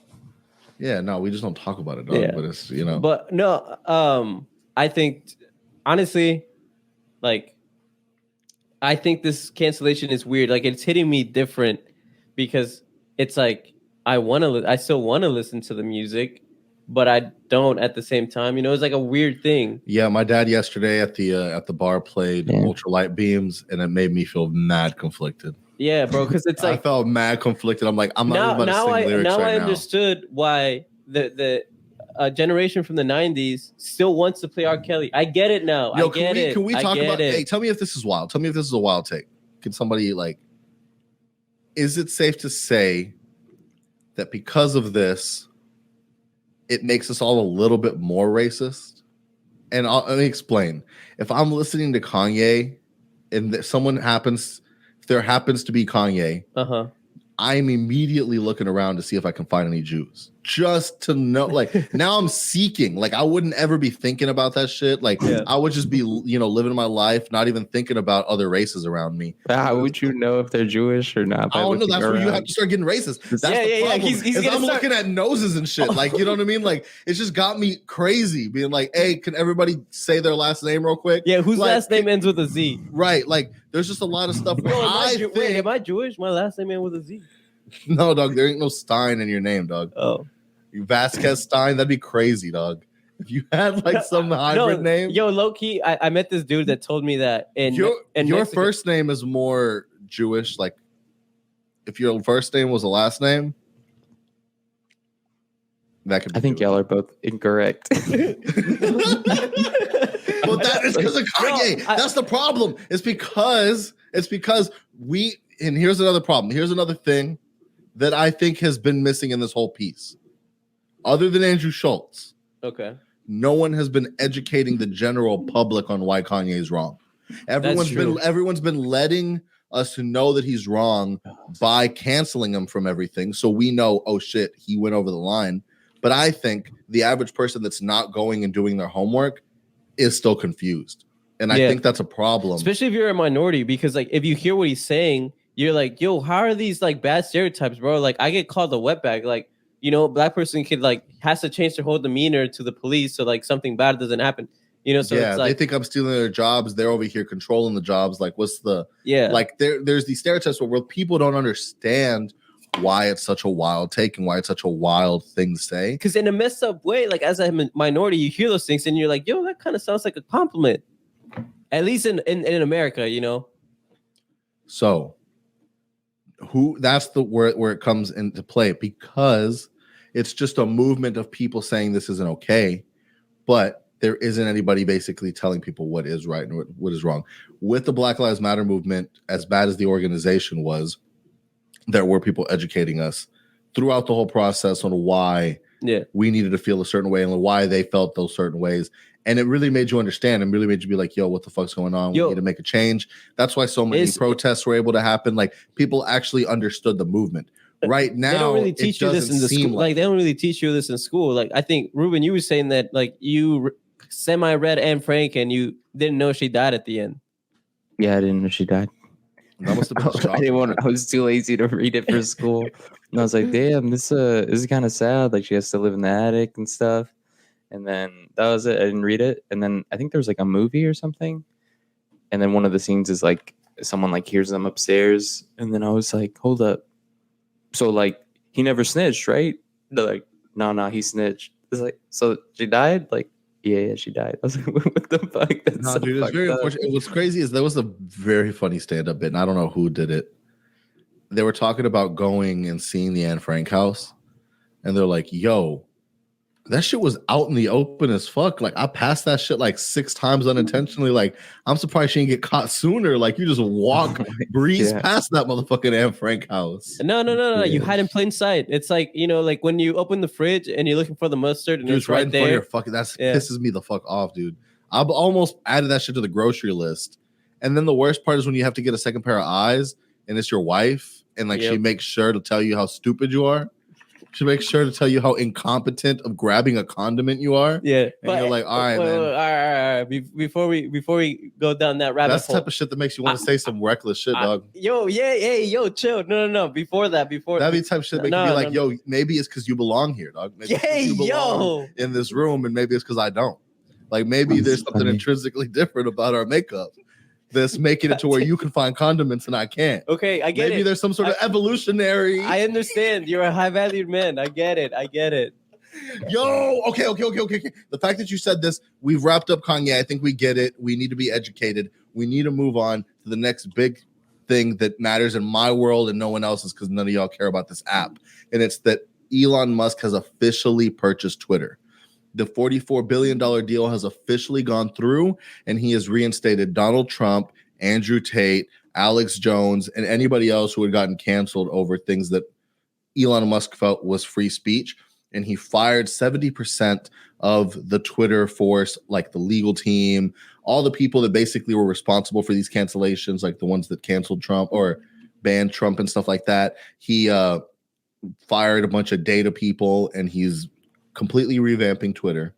Yeah, no, we just don't talk about it, dog. Yeah. But it's, you know. But no, I think honestly, like I think this cancellation is weird. Like it's hitting me different because it's like I still want to listen to the music, but I don't at the same time. You know, it's like a weird thing. Yeah, my dad yesterday at the bar played Ultralight Beams, and it made me feel mad conflicted. Yeah, bro, because it's like I felt mad conflicted. I'm like, I'm not even about to sing lyrics right now. I understood why the generation from the 90s still wants to play R. Kelly. I get it now. Yo, can we talk about it? Hey, tell me if this is wild. Tell me if this is a wild take. Can somebody like, is it safe to say that because of this, it makes us all a little bit more racist? And let me explain. If I'm listening to Kanye and there happens to be Kanye, I'm immediately looking around to see if I can find any Jews. Just to know, like, now I'm seeking. Like, I wouldn't ever be thinking about that shit. Like, I would just be, you know, living my life, not even thinking about other races around me. How would you know if they're Jewish or not? I don't know. That's where you have to start getting racist. That's the problem. I'm looking at noses and shit. Like, you know what I mean? Like, it's just got me crazy. Being like, hey, can everybody say their last name real quick? Yeah, whose last name ends with a Z? Right. Like, there's just a lot of stuff. Where wait, am I Jewish? My last name ends with a Z. No, dog. There ain't no Stein in your name, dog. Oh, you Vasquez Stein. That'd be crazy, dog. If you had like some hybrid name. Yo, low key, I met this dude that told me that your first name is more Jewish. Like, if your first name was a last name, that could be. I think y'all are both incorrect. Well, that is because of Kanye. No, that's the problem. It's because we. And here's another problem. Here's another thing that I think has been missing in this whole piece. Other than Andrew Schultz, no one has been educating the general public on why Kanye is wrong. Everyone's been letting us know that he's wrong by canceling him from everything. So we know, oh shit, he went over the line. But I think the average person that's not going and doing their homework is still confused. And I think that's a problem. Especially if you're a minority, because like if you hear what he's saying, you're like, yo, how are these like bad stereotypes, bro? Like I get called a wetback. Like, you know, black person could like has to change their whole demeanor to the police so like something bad doesn't happen. You know, so it's like, they think I'm stealing their jobs. They're over here controlling the jobs. Like, what's the like there's these stereotypes where people don't understand why it's such a wild take and why it's such a wild thing to say. Because in a messed up way, like as a minority, you hear those things and you're like, yo, that kind of sounds like a compliment. At least in America, you know. So that's the where it comes into play, because it's just a movement of people saying this isn't okay. But there isn't anybody basically telling people what is right and what is wrong. With the Black Lives Matter movement, as bad as the organization was, there were people educating us throughout the whole process on why we needed to feel a certain way and why they felt those certain ways. And it really made you understand and really made you be like, yo, what the fuck's going on? We need to make a change. That's why so many protests were able to happen. Like, people actually understood the movement. Right now, they don't really teach you this in the school. Like, they don't really teach you this in school. Like, I think, Ruben, you were saying that, like, you semi-read Anne Frank and you didn't know she died at the end. Yeah, I didn't know she died. That must have been I didn't want. I was too lazy to read it for school, and I was like, "Damn, this is kind of sad. Like, she has to live in the attic and stuff." And then that was it. I didn't read it. And then I think there was like a movie or something. And then one of the scenes is like someone like hears them upstairs, and then I was like, "Hold up." So like he never snitched, right? They're like, no, he snitched. It's like, so she died? Like, yeah, she died. I was like, what the fuck? That's no, so dude, it's very unfortunate. What's crazy is there was a very funny stand-up bit, and I don't know who did it. They were talking about going and seeing the Anne Frank house, and they're like, yo, that shit was out in the open as fuck. Like, I passed that shit like 6 times unintentionally. Like, I'm surprised she didn't get caught sooner. Like, you just walk, breeze past that motherfucking Anne Frank house. No. You hide in plain sight. It's like, you know, like when you open the fridge and you're looking for the mustard and dude, it's right in there. Front of your fucking, pisses me the fuck off, dude. I've almost added that shit to the grocery list. And then the worst part is when you have to get a second pair of eyes and it's your wife and like she makes sure to tell you how stupid you are. She makes sure to tell you how incompetent of grabbing a condiment you are. Yeah, and but, you're like, all right, man. All right. Before we go down that rabbit hole, that's the type of shit that makes you want to say some reckless shit, dog. Yo, chill. No. Before that, that'd be the type of shit that make you be like, yo, maybe it's because you belong here, dog. Maybe you belong in this room, and maybe it's because I don't. Like, maybe there's something intrinsically different about our makeup that's making it to where you can find condiments and I can't. Okay, I get it. Maybe there's some sort of evolutionary. I understand. You're a high-valued man. I get it. Yo, okay. The fact that you said this, we've wrapped up Kanye. I think we get it. We need to be educated. We need to move on to the next big thing that matters in my world and no one else's, because none of y'all care about this app. And it's that Elon Musk has officially purchased Twitter. The $44 billion deal has officially gone through, and he has reinstated Donald Trump, Andrew Tate, Alex Jones, and anybody else who had gotten canceled over things that Elon Musk felt was free speech. And he fired 70% of the Twitter force, like the legal team, all the people that basically were responsible for these cancellations, like the ones that canceled Trump or banned Trump and stuff like that. He fired a bunch of data people, and he's completely revamping Twitter.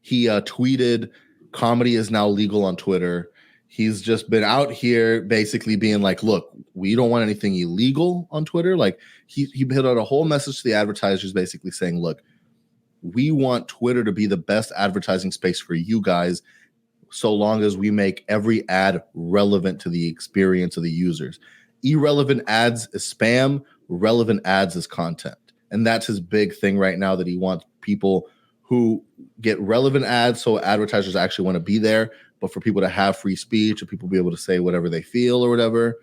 He tweeted, comedy is now legal on Twitter. He's just been out here basically being like, look, we don't want anything illegal on Twitter. Like, he put out a whole message to the advertisers basically saying, look, we want Twitter to be the best advertising space for you guys, so long as we make every ad relevant to the experience of the users. Irrelevant ads is spam, relevant ads is content. And that's his big thing right now, that he wants people who get relevant ads so advertisers actually want to be there, but for people to have free speech or people be able to say whatever they feel or whatever.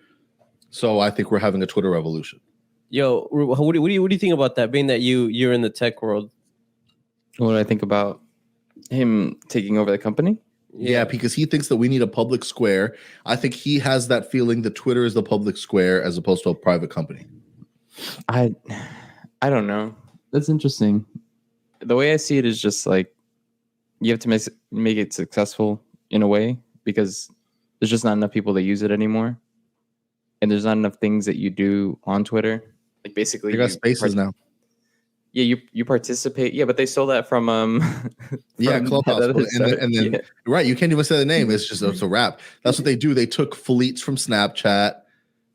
So I think we're having a Twitter revolution. Yo, what do you think about that, being that you're in the tech world? What do I think about him taking over the company? Yeah, because he thinks that we need a public square. I think he has that feeling that Twitter is the public square as opposed to a private company. I don't know. That's interesting. The way I see it is just like you have to make it successful in a way, because there's just not enough people that use it anymore. And there's not enough things that you do on Twitter. Like, basically, you got Spaces now. Yeah, you participate. Yeah, but they stole that from Clubhouse. And then right, you can't even say the name. It's a wrap. That's what they do. They took fleets from Snapchat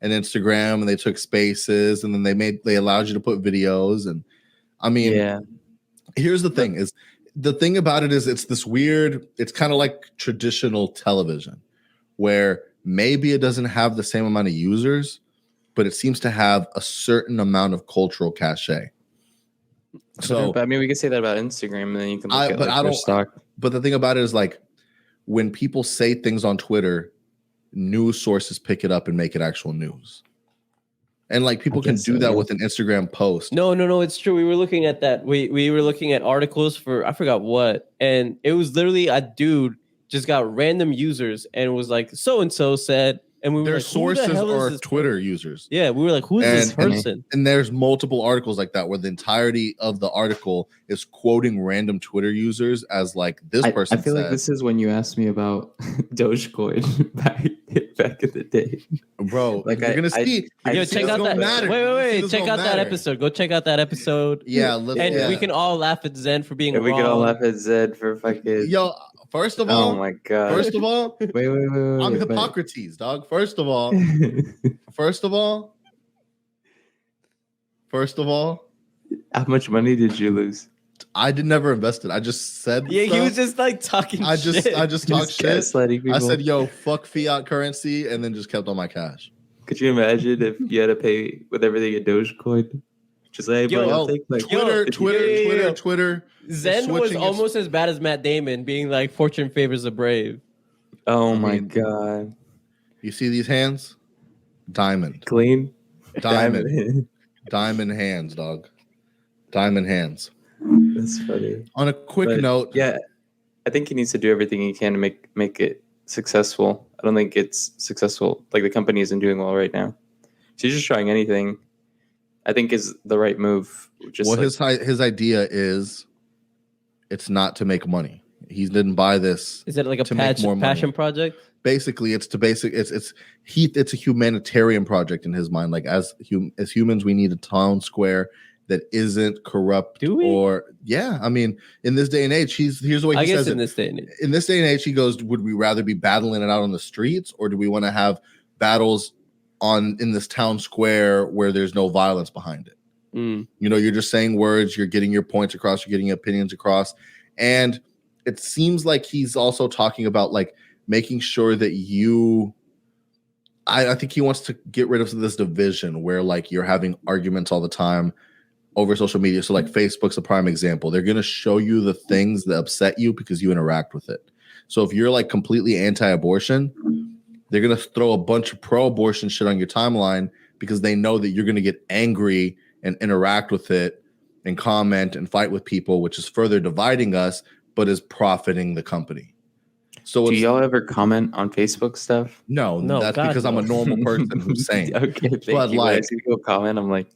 and Instagram, and they took Spaces, and then they allowed you to put videos. And I mean, here's the thing: is the thing about it is it's this weird. It's kind of like traditional television, where maybe it doesn't have the same amount of users, but it seems to have a certain amount of cultural cachet. So, but I mean, we could say that about Instagram, and then you can look at their stock. But the thing about it is, like, when people say things on Twitter, news sources pick it up and make it actual news. And like people can guess do so, that yeah. with an Instagram post. No, it's true. We were looking at that. We were looking at articles for I forgot what, and it was literally a dude just got random users and was like, so and so said, and we were Their like, who the sources hell is are this Twitter person? users. Yeah, we were like, who is this person? And there's multiple articles like that where the entirety of the article is quoting random Twitter users as like this person I feel said. like this is when you asked me about Dogecoin back in the day. Bro, Like, you're gonna see. Yo, check out that. Wait. Check out that episode. Go check out that episode. Yeah, and we can all laugh at Zen for being And we wrong. can all laugh at Zed for fucking. Yo, first of all, Oh my god. first of all, Wait. I'm wait. Hippocrates, dog. First of all, How much money did you lose? I never invested. I just said. Yeah, he stuff. was just like talking. I just shit. talked shit. Gaslighting people. I said, "Yo, fuck fiat currency," and then just kept all my cash. Could you imagine if you had to pay with everything in Dogecoin? Just like, Yo, bro, Well, take like Twitter. Zen was switching almost as bad as Matt Damon being like, "Fortune favors the brave." Oh I my mean, god. You see these hands? Diamond Clean. hands, dog. Diamond hands. That's funny. On a quick But, note, yeah, I think he needs to do everything he can to make it successful. I don't think it's successful. Like the company isn't doing well right now. So he's just trying anything. I think is the right move. Just well, like, his idea is, it's not to make money. He didn't buy this. Is it like a To make more money. passion project? Basically, it's a humanitarian project in his mind. Like as humans, we need a town square that isn't corrupt. Do we? Or yeah, I mean, in this day and age, here's the way he I guess says in it. this day and age. In this day and age, he goes, would we rather be battling it out on the streets, or do we want to have battles in this town square where there's no violence behind it? Mm. You know, you're just saying words, you're getting your points across, you're getting your opinions across. And it seems like he's also talking about like making sure that I think he wants to get rid of this division where like you're having arguments all the time over social media. So like Facebook's a prime example. They're going to show you the things that upset you because you interact with it. So if you're like completely anti-abortion, they're going to throw a bunch of pro-abortion shit on your timeline because they know that you're going to get angry and interact with it and comment and fight with people, which is further dividing us, but is profiting the company. So do it's, y'all ever comment on Facebook stuff? no, No, that's God, because I'm a no. normal person who's sane. Okay, thank But, you. When I like- see people comment, I'm like,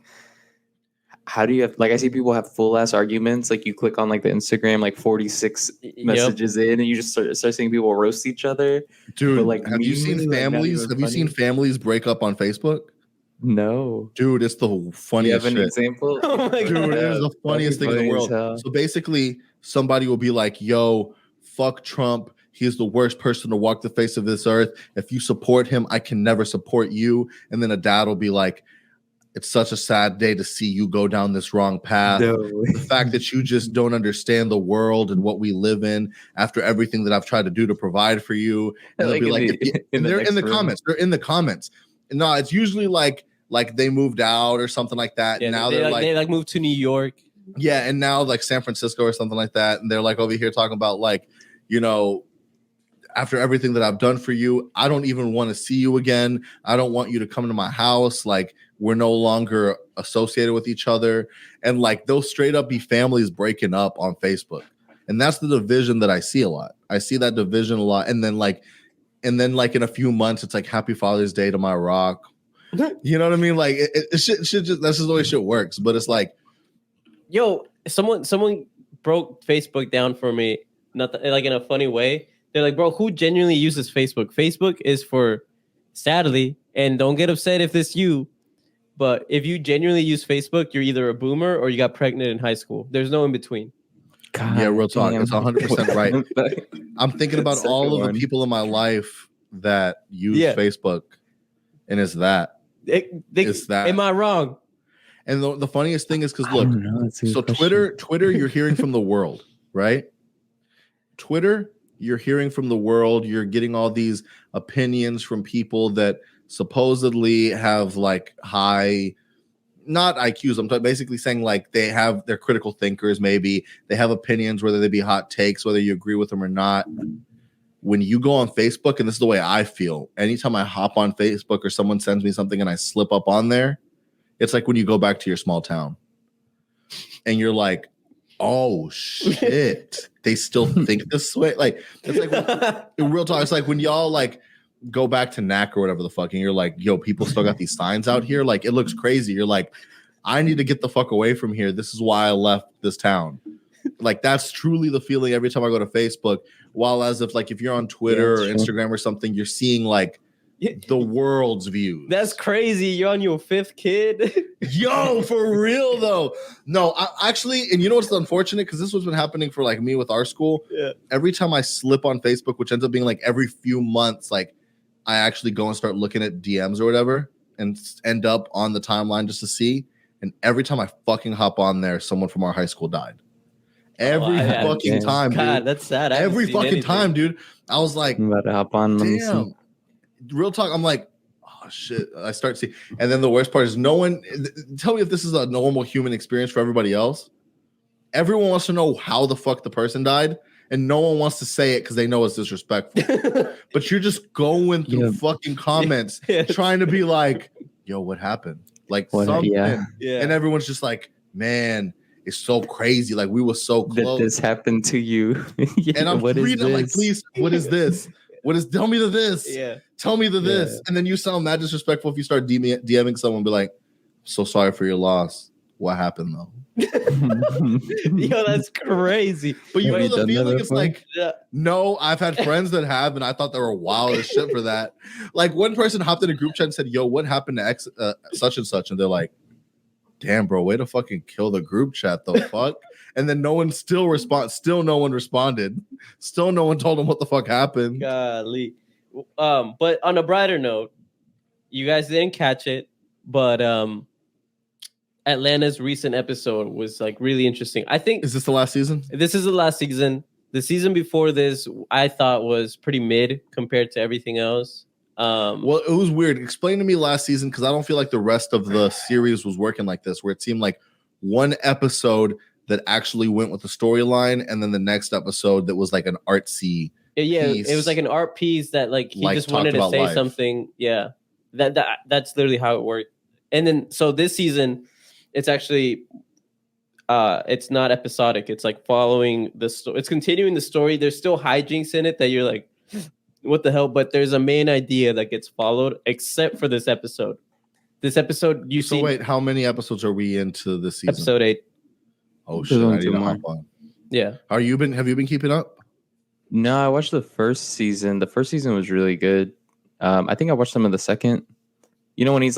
how do you have, like, I see people have full ass arguments. Like, you click on like the Instagram, like 46 messages in, and you just start seeing people roast each other. Dude, But, like, have you seen usually, like, not families? even Have you seen funny. families break up on Facebook? No. Dude, it's the Do you funniest have an shit. example? Oh my Dude, God. it is the funniest thing in the Funny as world. hell. So basically, somebody will be like, yo, fuck Trump. He is the worst person to walk the face of this earth. If you support him, I can never support you. And then a dad will be like, it's such a sad day to see you go down this wrong path. No. The fact that you just don't understand the world and what we live in after everything that I've tried to do to provide for you. And Like they'll be in like, the- if you- in and the they're in next the room. comments. They're in the comments. No, it's usually like they moved out or something like that. Yeah, Now they they're like moved to New York. yeah, and now like San Francisco or something like that, and they're like over here talking about like, you know, after everything that I've done for you, I don't even want to see you again. I don't want you to come to my house. Like, we're no longer associated with each other. And like those straight up be families breaking up on Facebook. And that's the division that I see a lot. I see that division a lot. And then like in a few months, it's like Happy Father's Day to my rock. You know what I mean? Like it should just, that's just the way shit works. But it's like, Yo, someone broke Facebook down for me, not like in a funny way. They're like, bro, who genuinely uses Facebook? Facebook is for, sadly, and don't get upset if this you, but if you genuinely use Facebook, you're either a boomer or you got pregnant in high school. There's no in between. God yeah, real talk. damn. It's 100% right. I'm thinking about Such a all of one. the people in my life that use Yeah. Facebook, and it's that. It's that. Am I wrong? And the funniest thing is because I look, don't know. That's a good so question. Twitter, you're hearing from the world, right? Twitter, you're hearing from the world. You're getting all these opinions from people that supposedly have like high, not IQs. I'm basically saying like they're critical thinkers. Maybe they have opinions, whether they be hot takes, whether you agree with them or not. When you go on Facebook, and this is the way I feel, anytime I hop on Facebook or someone sends me something and I slip up on there, It's like when you go back to your small town and you're like, oh shit, they still think this way. Like it's like in real talk. It's like when y'all like go back to NAC or whatever the fuck, and you're like, yo, people still got these signs out here. Like it looks crazy. You're like, I need to get the fuck away from here. This is why I left this town. Like that's truly the feeling every time I go to Facebook. While as if you're on Twitter or Instagram or something, you're seeing like the world's views. That's crazy. You're on your 5th kid. Yo, for real though. No, I actually, and you know what's unfortunate? Because this has been happening for like me with our school. Yeah. Every time I slip on Facebook, which ends up being like every few months, like I actually go and start looking at DMs or whatever and end up on the timeline just to see. And every time I fucking hop on there, someone from our high school died. Every fucking time, dude. God, that's sad. Every fucking time, dude. I was like, I'm about to hop on. Let me see. damn. Real talk. I'm like, oh shit. I start seeing, and then the worst part is no one. Tell me if this is a normal human experience for everybody else. Everyone wants to know how the fuck the person died, and no one wants to say it because they know it's disrespectful. But you're just going through fucking comments, trying to be like, yo, what happened? Like something. Yeah. And everyone's just like, man, it's so crazy. Like we were so close. That this happened to you. And I'm reading, I'm like, please, what is this? Tell me the this. Yeah. Tell me the this. And then you sound mad disrespectful if you start DMing someone, be like, so sorry for your loss. What happened though? Yo, that's crazy. But you know the feeling is like, Yeah. no, I've had friends that have, and I thought they were wild as shit for that. Like one person hopped in a group chat and said, yo, what happened to X, such and such? And they're like, damn, bro, way to fucking kill the group chat, the fuck. And then no one still responded. Still no one responded. Still no one told them what the fuck happened. Golly. But on a brighter note, you guys didn't catch it, but Atlanta's recent episode was like really interesting. I think Is this the last season? this is the last season. The season before this, I thought was pretty mid compared to everything else. Well, it was weird. Explain to me last season, because I don't feel like the rest of the series was working like this, where it seemed like one episode that actually went with the storyline, and then the next episode that was like an artsy piece. It was like an art piece that like he Like, just wanted to talked say about life. something. Yeah, that's literally how it worked. And then so this season, it's actually it's not episodic. It's like following the story. It's continuing the story. There's still hijinks in it that you're like, what the hell? But there's a main idea that gets followed, except for this episode. This episode, Wait, how many episodes are we into this season? episode 8. Oh shit! I need to hop on. Yeah. Have you been keeping up? No, I watched the first season. The first season was really good. I think I watched some of the second. You know when he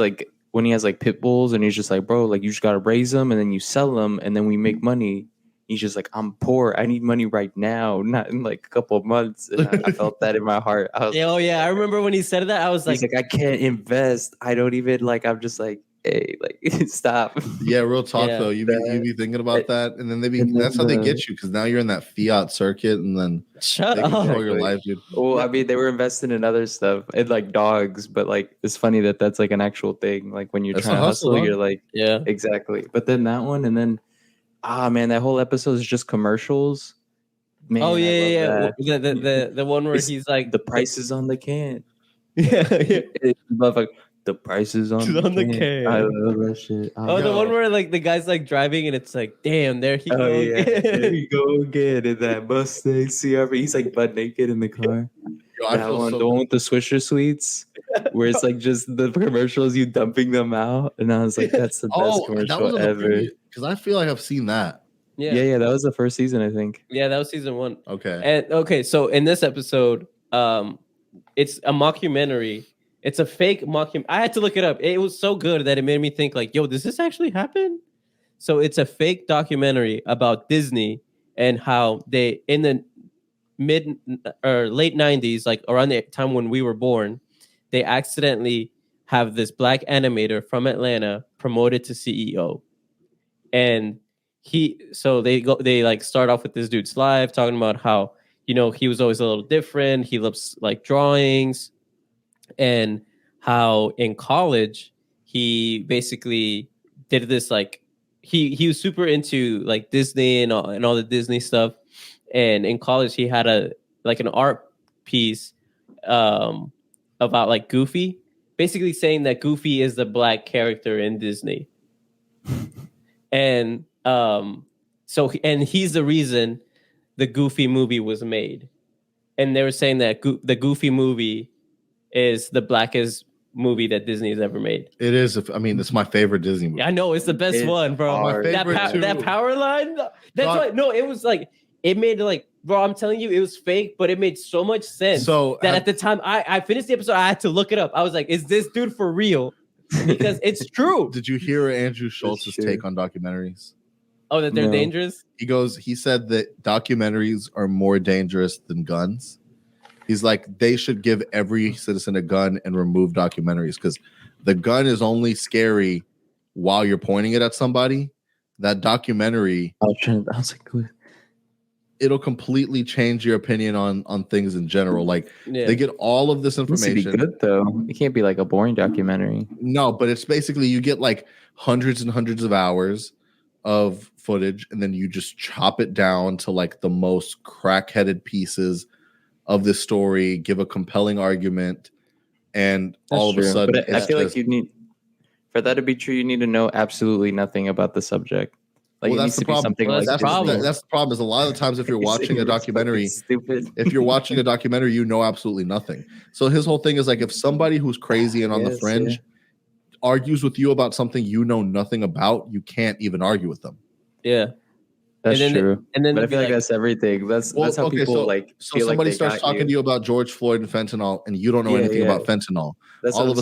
has like pit bulls and he's just like, bro, like you just gotta raise them and then you sell them and then we make money. He's just like, I'm poor. I need money right now, not in like a couple of months. And I felt that in my heart. I was Oh yeah, I remember when he said that. I was like, he's like, I can't invest. I don't even like. I'm just like, hey, like stop. Yeah, real talk Yeah. though. You be thinking about that, and then that's how they get you, because now you're in that fiat circuit, and then shut they up. control your life, dude. Well, I mean, they were investing in other stuff, and like dogs, but like it's funny that that's like an actual thing. Like when you're That's trying a to hustle, hustle, huh? you're like, Yeah. exactly. But then that one, and then man, that whole episode is just commercials. Man, Oh I yeah, love yeah. that. The one where It's he's like The price is on the can. Yeah, yeah. It's like the price is It's on on the the can. can. I love that shit. Oh, the Yo. one where like the guy's like driving and it's like, damn, there he Oh goes. yeah, there you go again in that Mustang CRV. He's like butt naked in the car. Yo, I That feel one, so the one with the Swisher Sweets, where it's like just the commercials, you dumping them out, and I was like, that's the best that was commercial ever. because I feel like I've seen that. Yeah. That was the first season, I think. Yeah, that was season 1. Okay, And okay, so in this episode, it's a mockumentary. It's a fake mockumentary. I had to look it up. It was so good that it made me think like, yo, does this actually happen? So it's a fake documentary about Disney and how they, in the mid or late 90s, like around the time when we were born, they accidentally have this black animator from Atlanta promoted to CEO. And they like start off with this dude's live talking about how, you know, he was always a little different. He loves like drawings, and how in college he basically did this like he was super into like Disney and all the Disney stuff. And in college he had an art piece about like Goofy, basically saying that Goofy is the black character in Disney. and he's the reason the Goofy movie was made, and they were saying that the Goofy movie is the blackest movie that Disney has ever made. It is. I mean, it's my favorite Disney movie. I know it's the best one, bro. My favorite that power line. That's why. No, it was like it made like, bro. I'm telling you, it was fake, but it made so much sense. So that at the time, I finished the episode, I had to look it up. I was like, is this dude for real? Because it's true. Did you hear Andrew Schultz's take on documentaries? Oh, that they're dangerous? He said that documentaries are more dangerous than guns. He's like, they should give every citizen a gun and remove documentaries because the gun is only scary while you're pointing it at somebody. That documentary, I was like, good. It'll completely change your opinion on things in general. Like they get all of this information. It be good though. It can't be like a boring documentary. No, but it's basically you get like hundreds and hundreds of hours of footage, and then you just chop it down to like the most crack-headed pieces of the story, give a compelling argument, and That's all true. of a sudden, but I feel like you need, for that to be true, you need to know absolutely nothing about the subject. Like well, it that's needs the to be problem. something Well, like that's the problem. Is a lot of the times if you're watching a documentary, stupid. if you're watching a documentary, you know absolutely nothing. So his whole thing is like if somebody who's crazy and on the fringe argues with you about something you know nothing about, you can't even argue with them. Yeah. That's true. And then but I feel like that's everything. That's how people like. So somebody starts talking to you about George Floyd and fentanyl, and you don't know anything about fentanyl. That's all of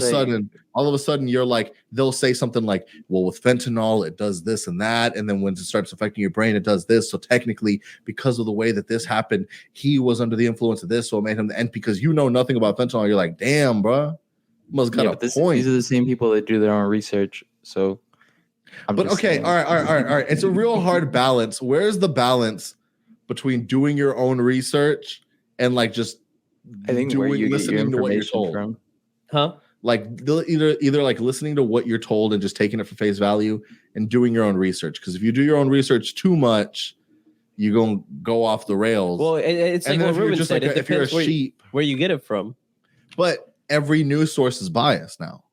a sudden, you're like, they'll say something like, "Well, with fentanyl, it does this and that, and then when it starts affecting your brain, it does this. So technically, because of the way that this happened, he was under the influence of this, so it made him." And because you know nothing about fentanyl, you're like, "Damn, bro, must got a point." These are the same people that do their own research, so. But okay, all right. It's a real hard balance. Where's the balance between doing your own research and like just listening to what you're told? From. Huh? Like either like listening to what you're told and just taking it for face value and doing your own research. Because if you do your own research too much, you're gonna go off the rails. Well, it's like what Ruben said. It if you're a sheep, where you get it from. But every news source is biased now.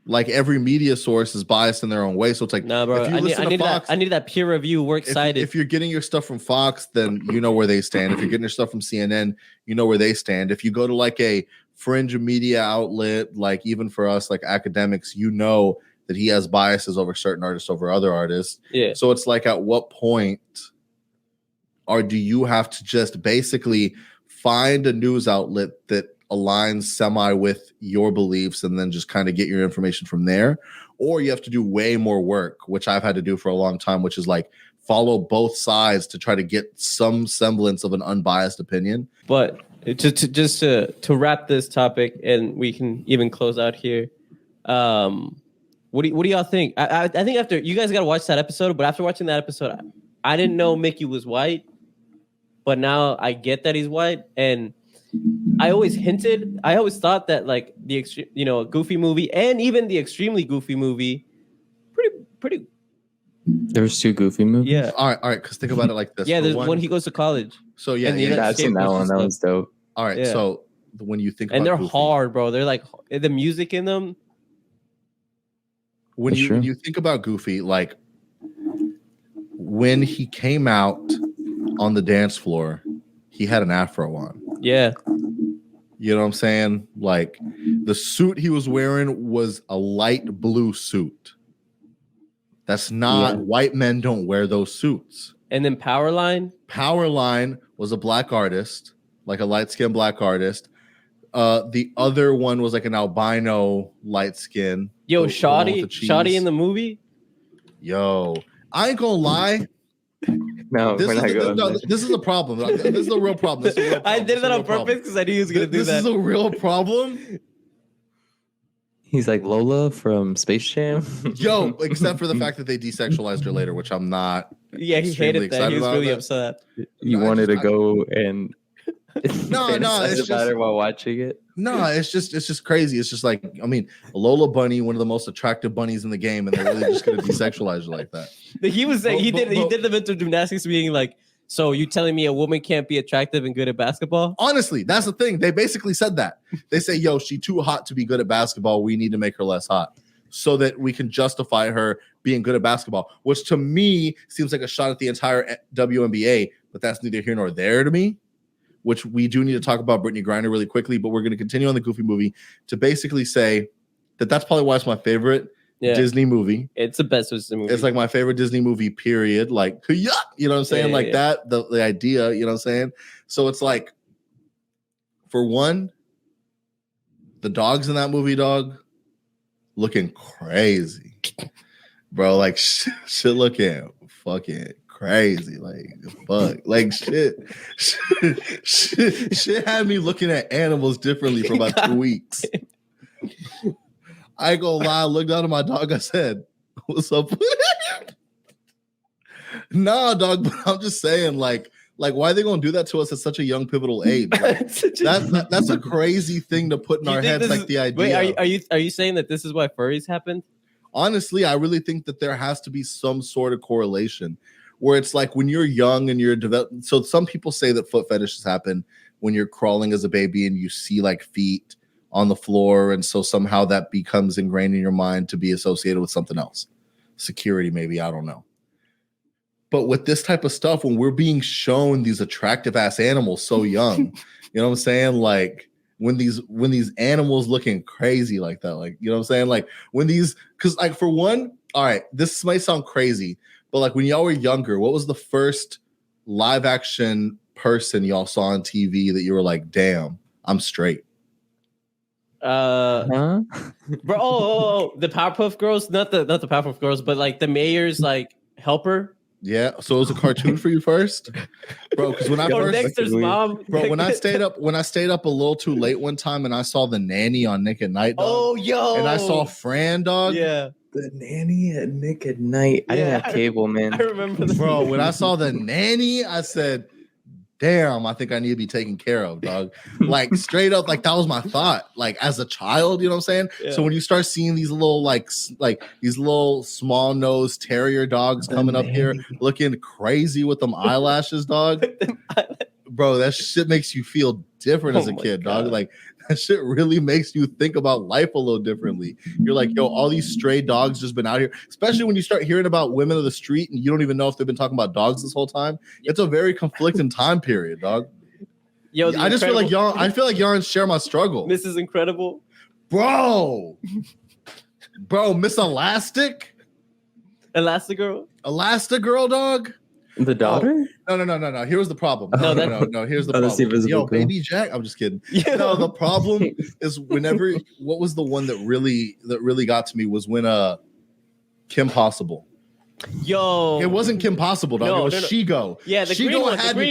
Like every media source is biased in their own way. So it's like, nah, bro, I need that peer review works cited. If you're getting your stuff from Fox, then you know where they stand. If you're getting your stuff from CNN, you know where they stand. If you go to like a fringe media outlet, like even for us, like academics, you know that he has biases over certain artists over other artists. Yeah. So it's like, at what point do you have to just basically find a news outlet that aligns semi with your beliefs and then just kind of get your information from there? Or you have to do way more work, which I've had to do for a long time, which is like follow both sides to try to get some semblance of an unbiased opinion. But to wrap this topic, and we can even close out here, what do y'all think? I think after you guys got to watch that episode, but after watching that episode, I didn't know Mickey was white, but now I get that he's white. And I always thought that like the Goofy movie and even the extremely Goofy movie, pretty. There's two Goofy movies. Yeah. All right. Because think about it like this. Yeah, there's one he goes to college. So yeah, I've seen that one. That was dope. All right. Yeah. So when you think and about they're Goofy, hard, bro. They're like the music in them. When you think about Goofy, like when he came out on the dance floor, he had an afro on. Yeah. You know what I'm saying? Like the suit he was wearing was a light blue suit. That's not white men don't wear those suits. And then Powerline was a black artist, like a light-skinned black artist. The other one was like an albino light skin. Yo, Shawty in the movie. Yo, I ain't gonna lie. No, this is a problem. This is a real problem. I did that on purpose because I knew he was gonna do that. This is a real problem. He's like Lola from Space Jam. Yo, except for the fact that they desexualized her later, which I'm not. Yeah, he hated that. He was really upset. You wanted to go and no, it's just about it while watching it. No, it's just crazy. It's just like, I mean, Lola Bunny, one of the most attractive bunnies in the game, and they're really just gonna desexualize her like that. He was saying he did the mental gymnastics being like, so you telling me a woman can't be attractive and good at basketball? Honestly, that's the thing. They basically said that. They say, yo, she too hot to be good at basketball. We need to make her less hot. so that we can justify her being good at basketball, which to me seems like a shot at the entire WNBA, but that's neither here nor there to me, which we do need to talk about Brittany Griner really quickly, but we're going to continue on the Goofy movie to basically say that that's probably why it's my favorite Disney movie. It's the best Disney movie. It's like my favorite Disney movie, period. Like, you know what I'm saying? That, the idea, you know what I'm saying? So it's like, for one, the dogs in that movie, dog, looking crazy. Bro, like, shit looking fucking crazy. Like, fuck. Like, shit had me looking at animals differently for about 2 weeks. I ain't gonna lie, I looked down at my dog, I said, what's up? Nah, dog, but I'm just saying, like, why are they gonna do that to us at such a young, pivotal age? Like, that's a crazy thing to put in our heads, like the idea. Wait, are you saying that this is why furries happened? Honestly, I really think that there has to be some sort of correlation where it's like when you're young and you're developing. So some people say that foot fetishes happen when you're crawling as a baby and you see like feet on the floor, and so somehow that becomes ingrained in your mind to be associated with something else. Security, maybe, I don't know. But with this type of stuff, when we're being shown these attractive ass animals so young, you know what I'm saying? Like when these animals looking crazy like that, like, you know what I'm saying? Like when these, because like for one, all right, this might sound crazy, but like when y'all were younger, what was the first live action person y'all saw on TV that you were like, damn, I'm straight? Bro, the Powerpuff Girls, not the Powerpuff Girls, but like the mayor's like helper. Yeah, so it was a cartoon for you first, bro. Because when I first, Dexter's mom, bro, when I stayed up a little too late one time, and I saw the nanny on Nick at Night, dog, oh yo, and I saw Fran, dog, yeah, The nanny at Nick at Night. I didn't have cable, man. I remember this, bro. When I saw the nanny, I said, damn, I think I need to be taken care of, dog. Like straight up, like that was my thought. Like as a child, you know what I'm saying? Yeah. So when you start seeing these little like these little small nosed terrier dogs coming up here looking crazy with them eyelashes, dog. Bro, that shit makes you feel different as a kid, dog. Like that shit really makes you think about life a little differently. You're like, yo, all these stray dogs just been out here, especially when you start hearing about women of the street and you don't even know if they've been talking about dogs this whole time. It's a very conflicting time period, dog. Yo, I just feel like y'all share my struggle. Mrs. Incredible. Bro, Miss Elastic? Elastigirl, dog? The daughter? Oh, no. Here's the problem. No. Here's the problem. Yo, Baby Jack. I'm just kidding. Yeah. No, the problem is what was the one that really got to me was when Kim Possible. Yo, it wasn't Kim Possible, dog. It was Shigo. Yeah, the green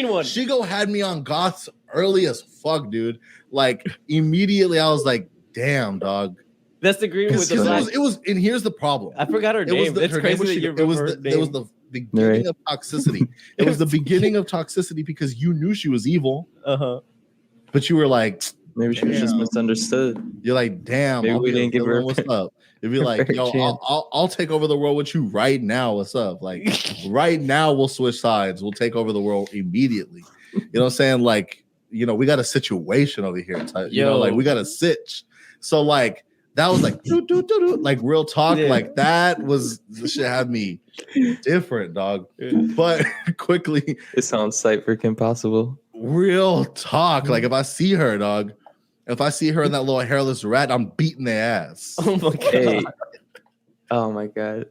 one. Shigo had me on goths early as fuck, dude. Like immediately, I was like, damn, dog. That's the green one with the black. It was, and here's the problem. I forgot her name. It's crazy that you remember her name. It was the beginning of toxicity. It was the beginning of toxicity because you knew she was evil. But you were like, maybe she was just misunderstood. You're like, damn, maybe we didn't give her what's up. It'd be like, yo, I'll take over the world with you right now. What's up? Like right now, we'll switch sides. We'll take over the world immediately. You know what I'm saying? Like, you know, we got a situation over here. You know, like we got a sitch. So like that was like like real talk. Yeah. Like that was the shit had me different, dog. But quickly, it sounds sight for Kim Possible. Real talk. Like if I see her, dog. If I see her in that little hairless rat, I'm beating their ass. Oh my god! Hey. Oh my god!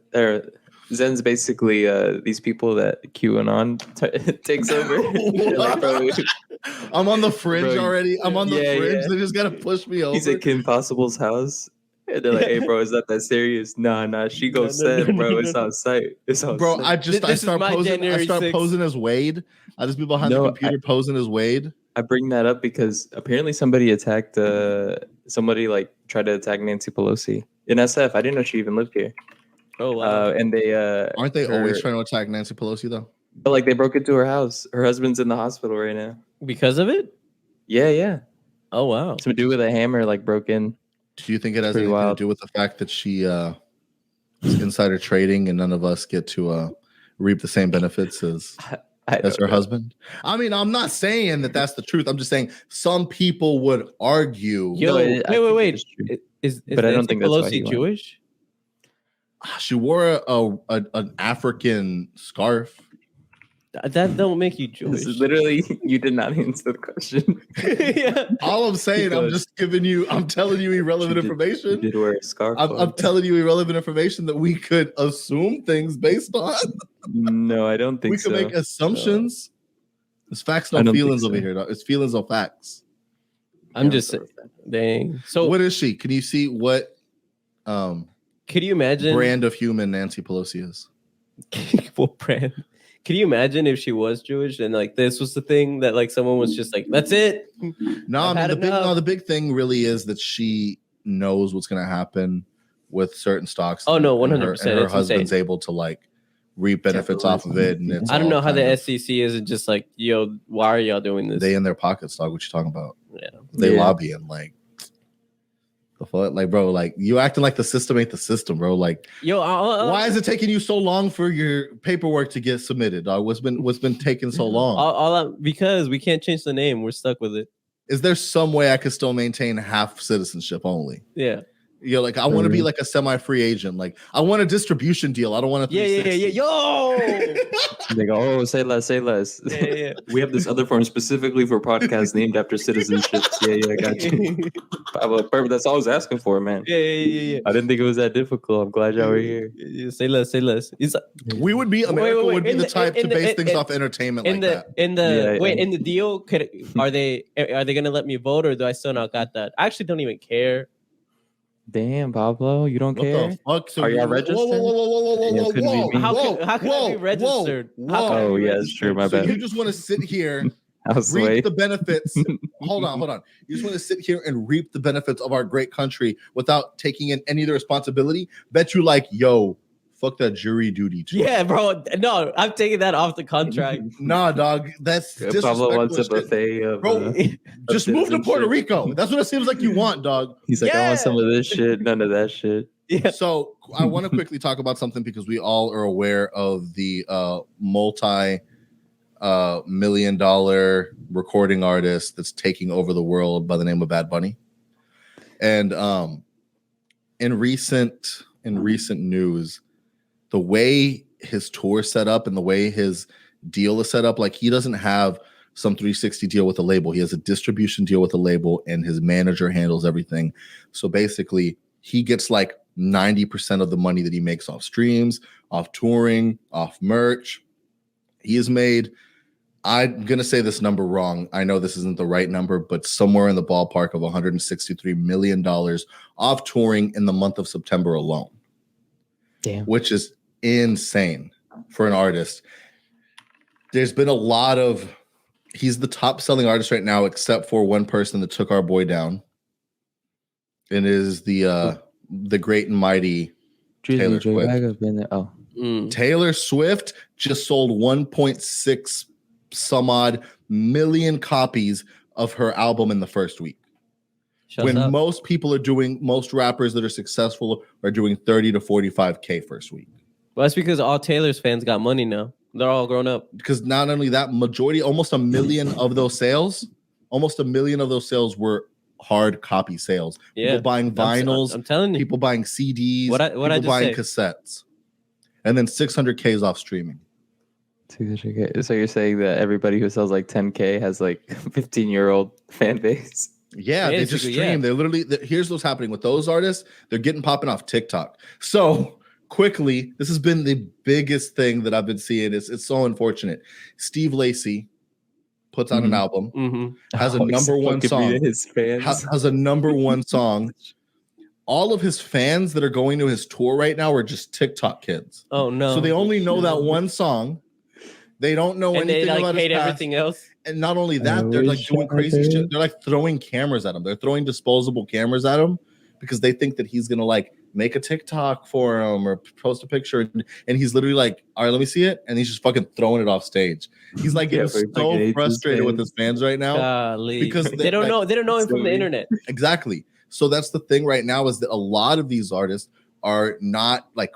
Zen's basically these people that QAnon takes over. Like, I'm on the fringe already. I'm on the fringe. Yeah. They just gotta push me over. He's at Kim Possible's house. And they're like, hey, bro, is that serious? Nah. She goes said, bro, it's on site. It's on bro, site. I start posing as Wade. I just be behind the computer posing as Wade. I bring that up because apparently somebody attacked somebody like tried to attack Nancy Pelosi in SF. I didn't know she even lived here. Oh wow. And they aren't they always trying to attack Nancy Pelosi though? But like they broke into her house. Her husband's in the hospital right now. Because of it? Yeah. Oh wow. Some dude with a hammer like broke in. Do you think it has anything to do with the fact that she is insider trading and none of us get to reap the same benefits as her husband? I mean, I'm not saying that that's the truth. I'm just saying some people would argue. Yo, wait. Is but I don't think that's Pelosi Jewish? She wore an African scarf. That don't make you Jewish. This is literally, you did not answer the question. Yeah. All I'm saying, I'm Because- just I'm telling you irrelevant You information. did wear a scarf. I'm telling you irrelevant information that we could assume things based on. No, I don't think We could so. make assumptions. It's facts, I no don't think feelings so. over here. Though. It's feelings, no facts. I'm just dang. So What is she? Can you see what could you imagine brand of human Nancy Pelosi is? what brand? Can you imagine if she was Jewish and like this was the thing that like someone was just like, that's it? No, I've had enough. the big thing really is that she knows what's going to happen with certain stocks. Oh, no, and 100%. And her It's husband's insane. able to like reap benefits off of it. And it's I don't know all how kind the of- SEC isn't just like, yo, why are y'all doing this? they in their pockets, dog. What you talking about? Yeah. They Yeah. lobbying like the fuck, like bro, like you acting like the system ain't the system, bro. Like Yo, why is it taking you so long for your paperwork to get submitted, dog? What's been taking so long? because we can't change the name. We're stuck with it. Is there some way I could still maintain half citizenship only? Yeah. You know, like I want to be like a semi-free agent. Like I want a distribution deal. I don't want a Yeah. 360. Yo. They go, oh, say less, say less. Yeah. We have this other form specifically for podcasts named after citizenships. Yeah, I got you. Perfect. That's all I was asking for, man. Yeah. I didn't think it was that difficult. I'm glad y'all were here. Yeah, say less. It's We would be America wait. would be In the the- type in to the- base in- things in- off entertainment in like the that. in the Yeah, wait yeah. in the deal. Are they gonna let me vote or do I still not got that? I actually don't even care. Damn, Pablo, you don't What care? the fuck? So Are y'all whoa, registered? Whoa, Yeah, couldn't be me. How can I be registered? How can I Oh, be yeah, it's true. My So bad. you just want to sit here, I was way. reap the benefits. Hold on. You just want to sit here and reap the benefits of our great country without taking in any of the responsibility. Bet you like, yo, fuck that jury duty. Too. Yeah, bro. No, I'm taking that off the contract. Nah, dog. That's Pablo wants a disrespectful shit. buffet of. Bro, just move to Puerto Rico. That's what it seems like you want, dog. He's like, I want some Yeah. of this shit, none of that shit. Yeah. So I want to quickly talk about something because we all are aware of the multi-million-dollar recording artist that's taking over the world by the name of Bad Bunny. And in recent news, the way his tour set up and the way his deal is set up, like he doesn't have some 360 deal with a label. He has a distribution deal with a label and his manager handles everything. So basically he gets like 90% of the money that he makes off streams, off touring, off merch. He has made, I'm going to say this number wrong. I know this isn't the right number, but somewhere in the ballpark of $163 million off touring in the month of September alone. Damn. Which is insane for an artist. There's been a lot of, he's the top selling artist right now, except for one person that took our boy down. It is the great and mighty Taylor Swift. Been there. Oh, Taylor Swift just sold 1.6 some odd million copies of her album in the first week. Shuts up. Most rappers that are successful are doing 30 to 45K first week. Well, that's because all Taylor's fans got money now. They're all grown up. Because not only that, majority, almost a million of those sales were hard copy sales. Yeah. People buying vinyls, I'm telling you. people buying CDs, What I people just buying say? cassettes. And then 600Ks off streaming. so you're saying that everybody who sells like 10K has like 15-year-old fan base? Yeah, they just Basically, stream. yeah. They're literally, here's what's happening with those artists. They're getting popping off TikTok. So quickly, this has been the biggest thing that I've been seeing. It's so unfortunate. Steve Lacy puts out an album, has a number one song. His fans. Has a number one song. All of his fans that are going to his tour right now are just TikTok kids. Oh no! So they only know that one song. They don't know and anything they like about hate his past. everything else. And not only that, they're like doing crazy shit. They're like throwing cameras at him. They're throwing disposable cameras at him because they think that he's gonna like make a TikTok for him or post a picture. And he's literally like, all right, let me see it. And he's just fucking throwing it off stage. He's like getting so frustrated with his fans right now. Golly. Because they don't know. They don't know him from the internet. Exactly. So that's the thing right now is that a lot of these artists are not like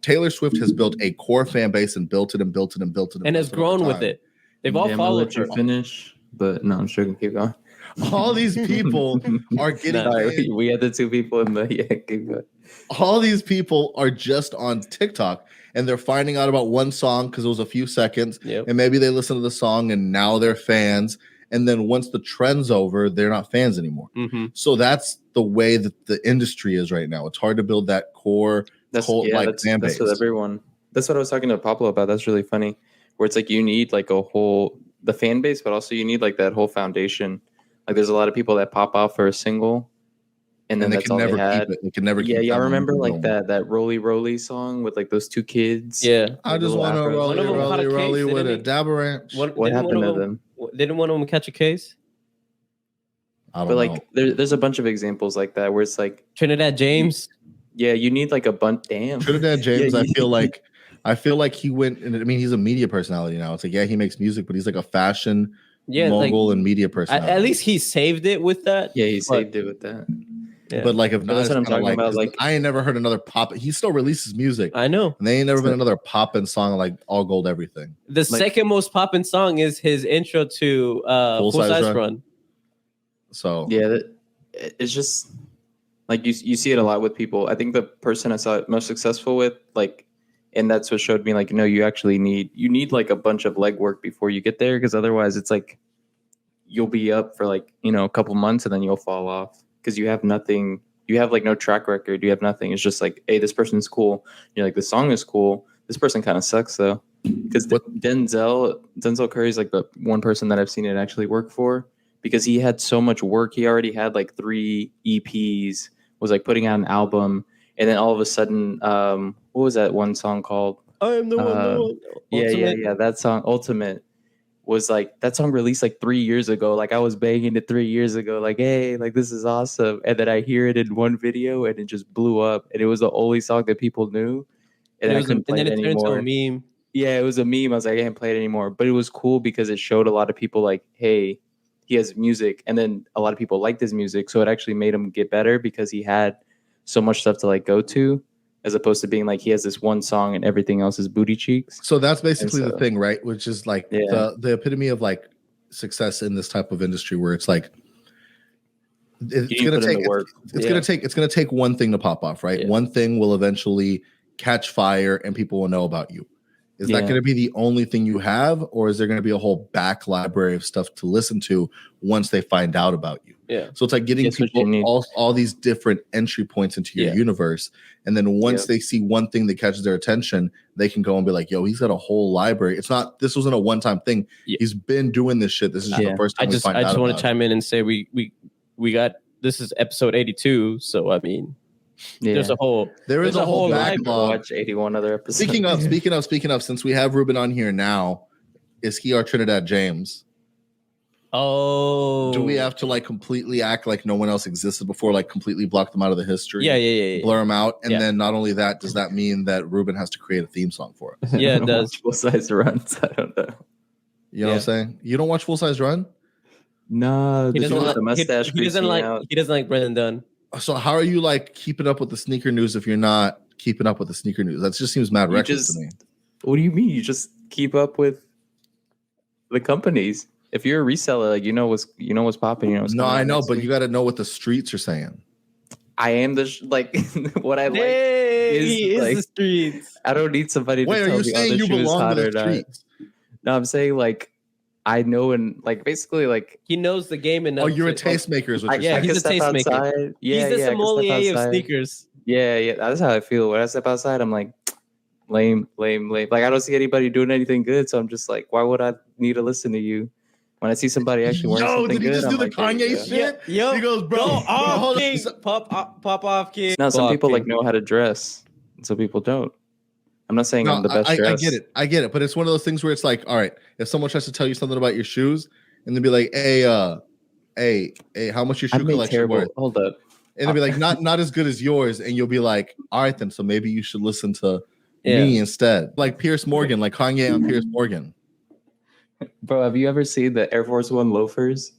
Taylor Swift has built a core fan base and built it and built it and built it and has grown with it. They've all followed you finish, but no, I'm sure you can keep going. All these people are getting Sorry, we had the two people in the keep going. all these people are just on TikTok and they're finding out about one song because it was a few seconds, and maybe they listen to the song and now they're fans. And then once the trend's over, they're not fans anymore. So that's the way that the industry is right now. It's hard to build that core cult like fan base. That's with everyone. That's what I was talking to Pablo about. That's really funny. Where it's like you need like the fan base, but also you need like that whole foundation. Like there's a lot of people that pop off for a single, and then that's all they had. They can never keep it. Yeah, y'all remember like that Roly Roly song with like those two kids? Yeah. I just want to rolly with a dabber ranch. What happened to them? Didn't one of them catch a case? I don't know. Like there's a bunch of examples like that where it's like Trinidad James. Yeah, you need like a bunch. Damn. Trinidad James, I feel like he went, and I mean, he's a media personality now. It's like, yeah, he makes music, but he's like a fashion mogul and media personality. At least he saved it with that. Yeah, he saved it with that. Yeah. But like, if not, that's what I'm talking about. Like, I ain't never heard another pop. He still releases music. I know. And they ain't never been another poppin' song like All Gold Everything. The second most poppin' song is his intro to Full Size Run. So yeah, it's just like you see it a lot with people. I think the person I saw it most successful with, like, and that's what showed me, like, no, you actually need like a bunch of legwork before you get there, because otherwise it's like you'll be up for like, a couple months and then you'll fall off because you have nothing. You have like no track record. You have nothing. It's just like, hey, this person's cool. You're like, the song is cool. This person kind of sucks though, because Denzel Curry's like the one person that I've seen it actually work for, because he had so much work. He already had like 3 EPs, was like putting out an album, and then all of a sudden, what was that one song called? I'm the one. Yeah. That song, Ultimate, was like, that song released like 3 years ago. Like I was banging it 3 years ago. Like, hey, like this is awesome. And then I hear it in one video and it just blew up. And it was the only song that people knew. And I couldn't play it anymore. Turned into a meme. Yeah, it was a meme. I was like, I can't play it anymore. But it was cool because it showed a lot of people like, hey, he has music. And then a lot of people liked his music. So it actually made him get better because he had so much stuff to like go to, as opposed to being like he has this one song and everything else is booty cheeks. So that's basically the thing, right? Which is like the epitome of like success in this type of industry, where it's like it's gonna take one thing to pop off, right? One thing will eventually catch fire and people will know about you. Is that going to be the only thing you have, or is there going to be a whole back library of stuff to listen to once they find out about you? Yeah. So it's like getting people all these different entry points into your universe. And then once they see one thing that catches their attention, they can go and be like, yo, he's got a whole library. This wasn't a one-time thing. Yeah. He's been doing this shit. This is just the first time I just want to chime in and say we got, this is episode 82. So, I mean, there's a whole backlog. Watch 81 other episodes. Speaking of, since we have Ruben on here now, is he our Trinidad James? Oh, do we have to like completely act like no one else existed before, like completely block them out of the history? Yeah. Blur them out, and then not only that, does that mean that Ruben has to create a theme song for us? Yeah, it does. Full Size Runs. I don't know. You know what I'm saying? You don't watch Full Size Run? No, he doesn't like Brendan Dunn. So how are you like keeping up with the sneaker news if you're not keeping up with the sneaker news? That just seems mad reckless to me. What do you mean? You just keep up with the companies. If you're a reseller, like you know what's popping. No, I know, but you got to know what the streets are saying. I am what I like is like, the streets. I don't need somebody to tell me. Wait, are you saying you belong to the streets? No, I'm saying like I know, and like basically like he knows the game enough. Oh, you're a tastemaker, is what you're saying. He's a tastemaker. He's the sommelier of sneakers. Yeah, that's how I feel. When I step outside, I'm like, lame. Like I don't see anybody doing anything good, so I'm just like, why would I need to listen to you? When I see somebody actually wearing something good, did he just do the Kanye shit? Yo, he goes, bro, pop off, kid. No, some people like know how to dress, and some people don't. I'm not saying I'm the best dressed. I get it, but it's one of those things where it's like, all right, if someone tries to tell you something about your shoes, and they'll be like, hey, how much your shoe collection worth? Hold up, and they'll be like, not as good as yours, and you'll be like, all right, then, so maybe you should listen to me instead, like Piers Morgan, like Kanye on Piers Morgan. Bro, have you ever seen the Air Force One loafers?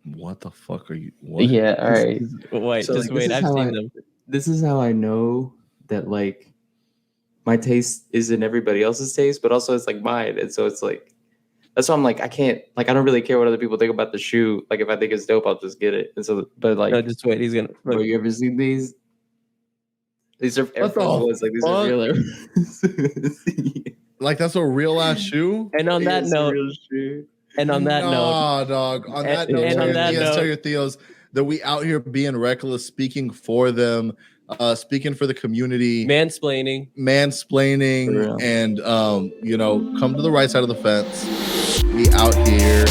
What the fuck are you? What? Yeah, all right. Wait, so, just wait. I've seen them. This is how I know that like my taste isn't everybody else's taste, but also it's like mine. And so it's like that's why I'm like I don't really care what other people think about the shoe. Like if I think it's dope, I'll just get it. And so, but like, no, just wait. He's gonna. Bro, you ever seen these? These are Air What the Force Ones. Like these are fuck? real Air Force. Like that's a real ass shoe. And on that It's a note, real shoe. and on that note, Nah, dog. On that And- note, and tell on your that Theos, note- tell your Theos that we out here being reckless, speaking for them, speaking for the community, mansplaining. For mansplaining, real. and you know, come to the right side of the fence. We out here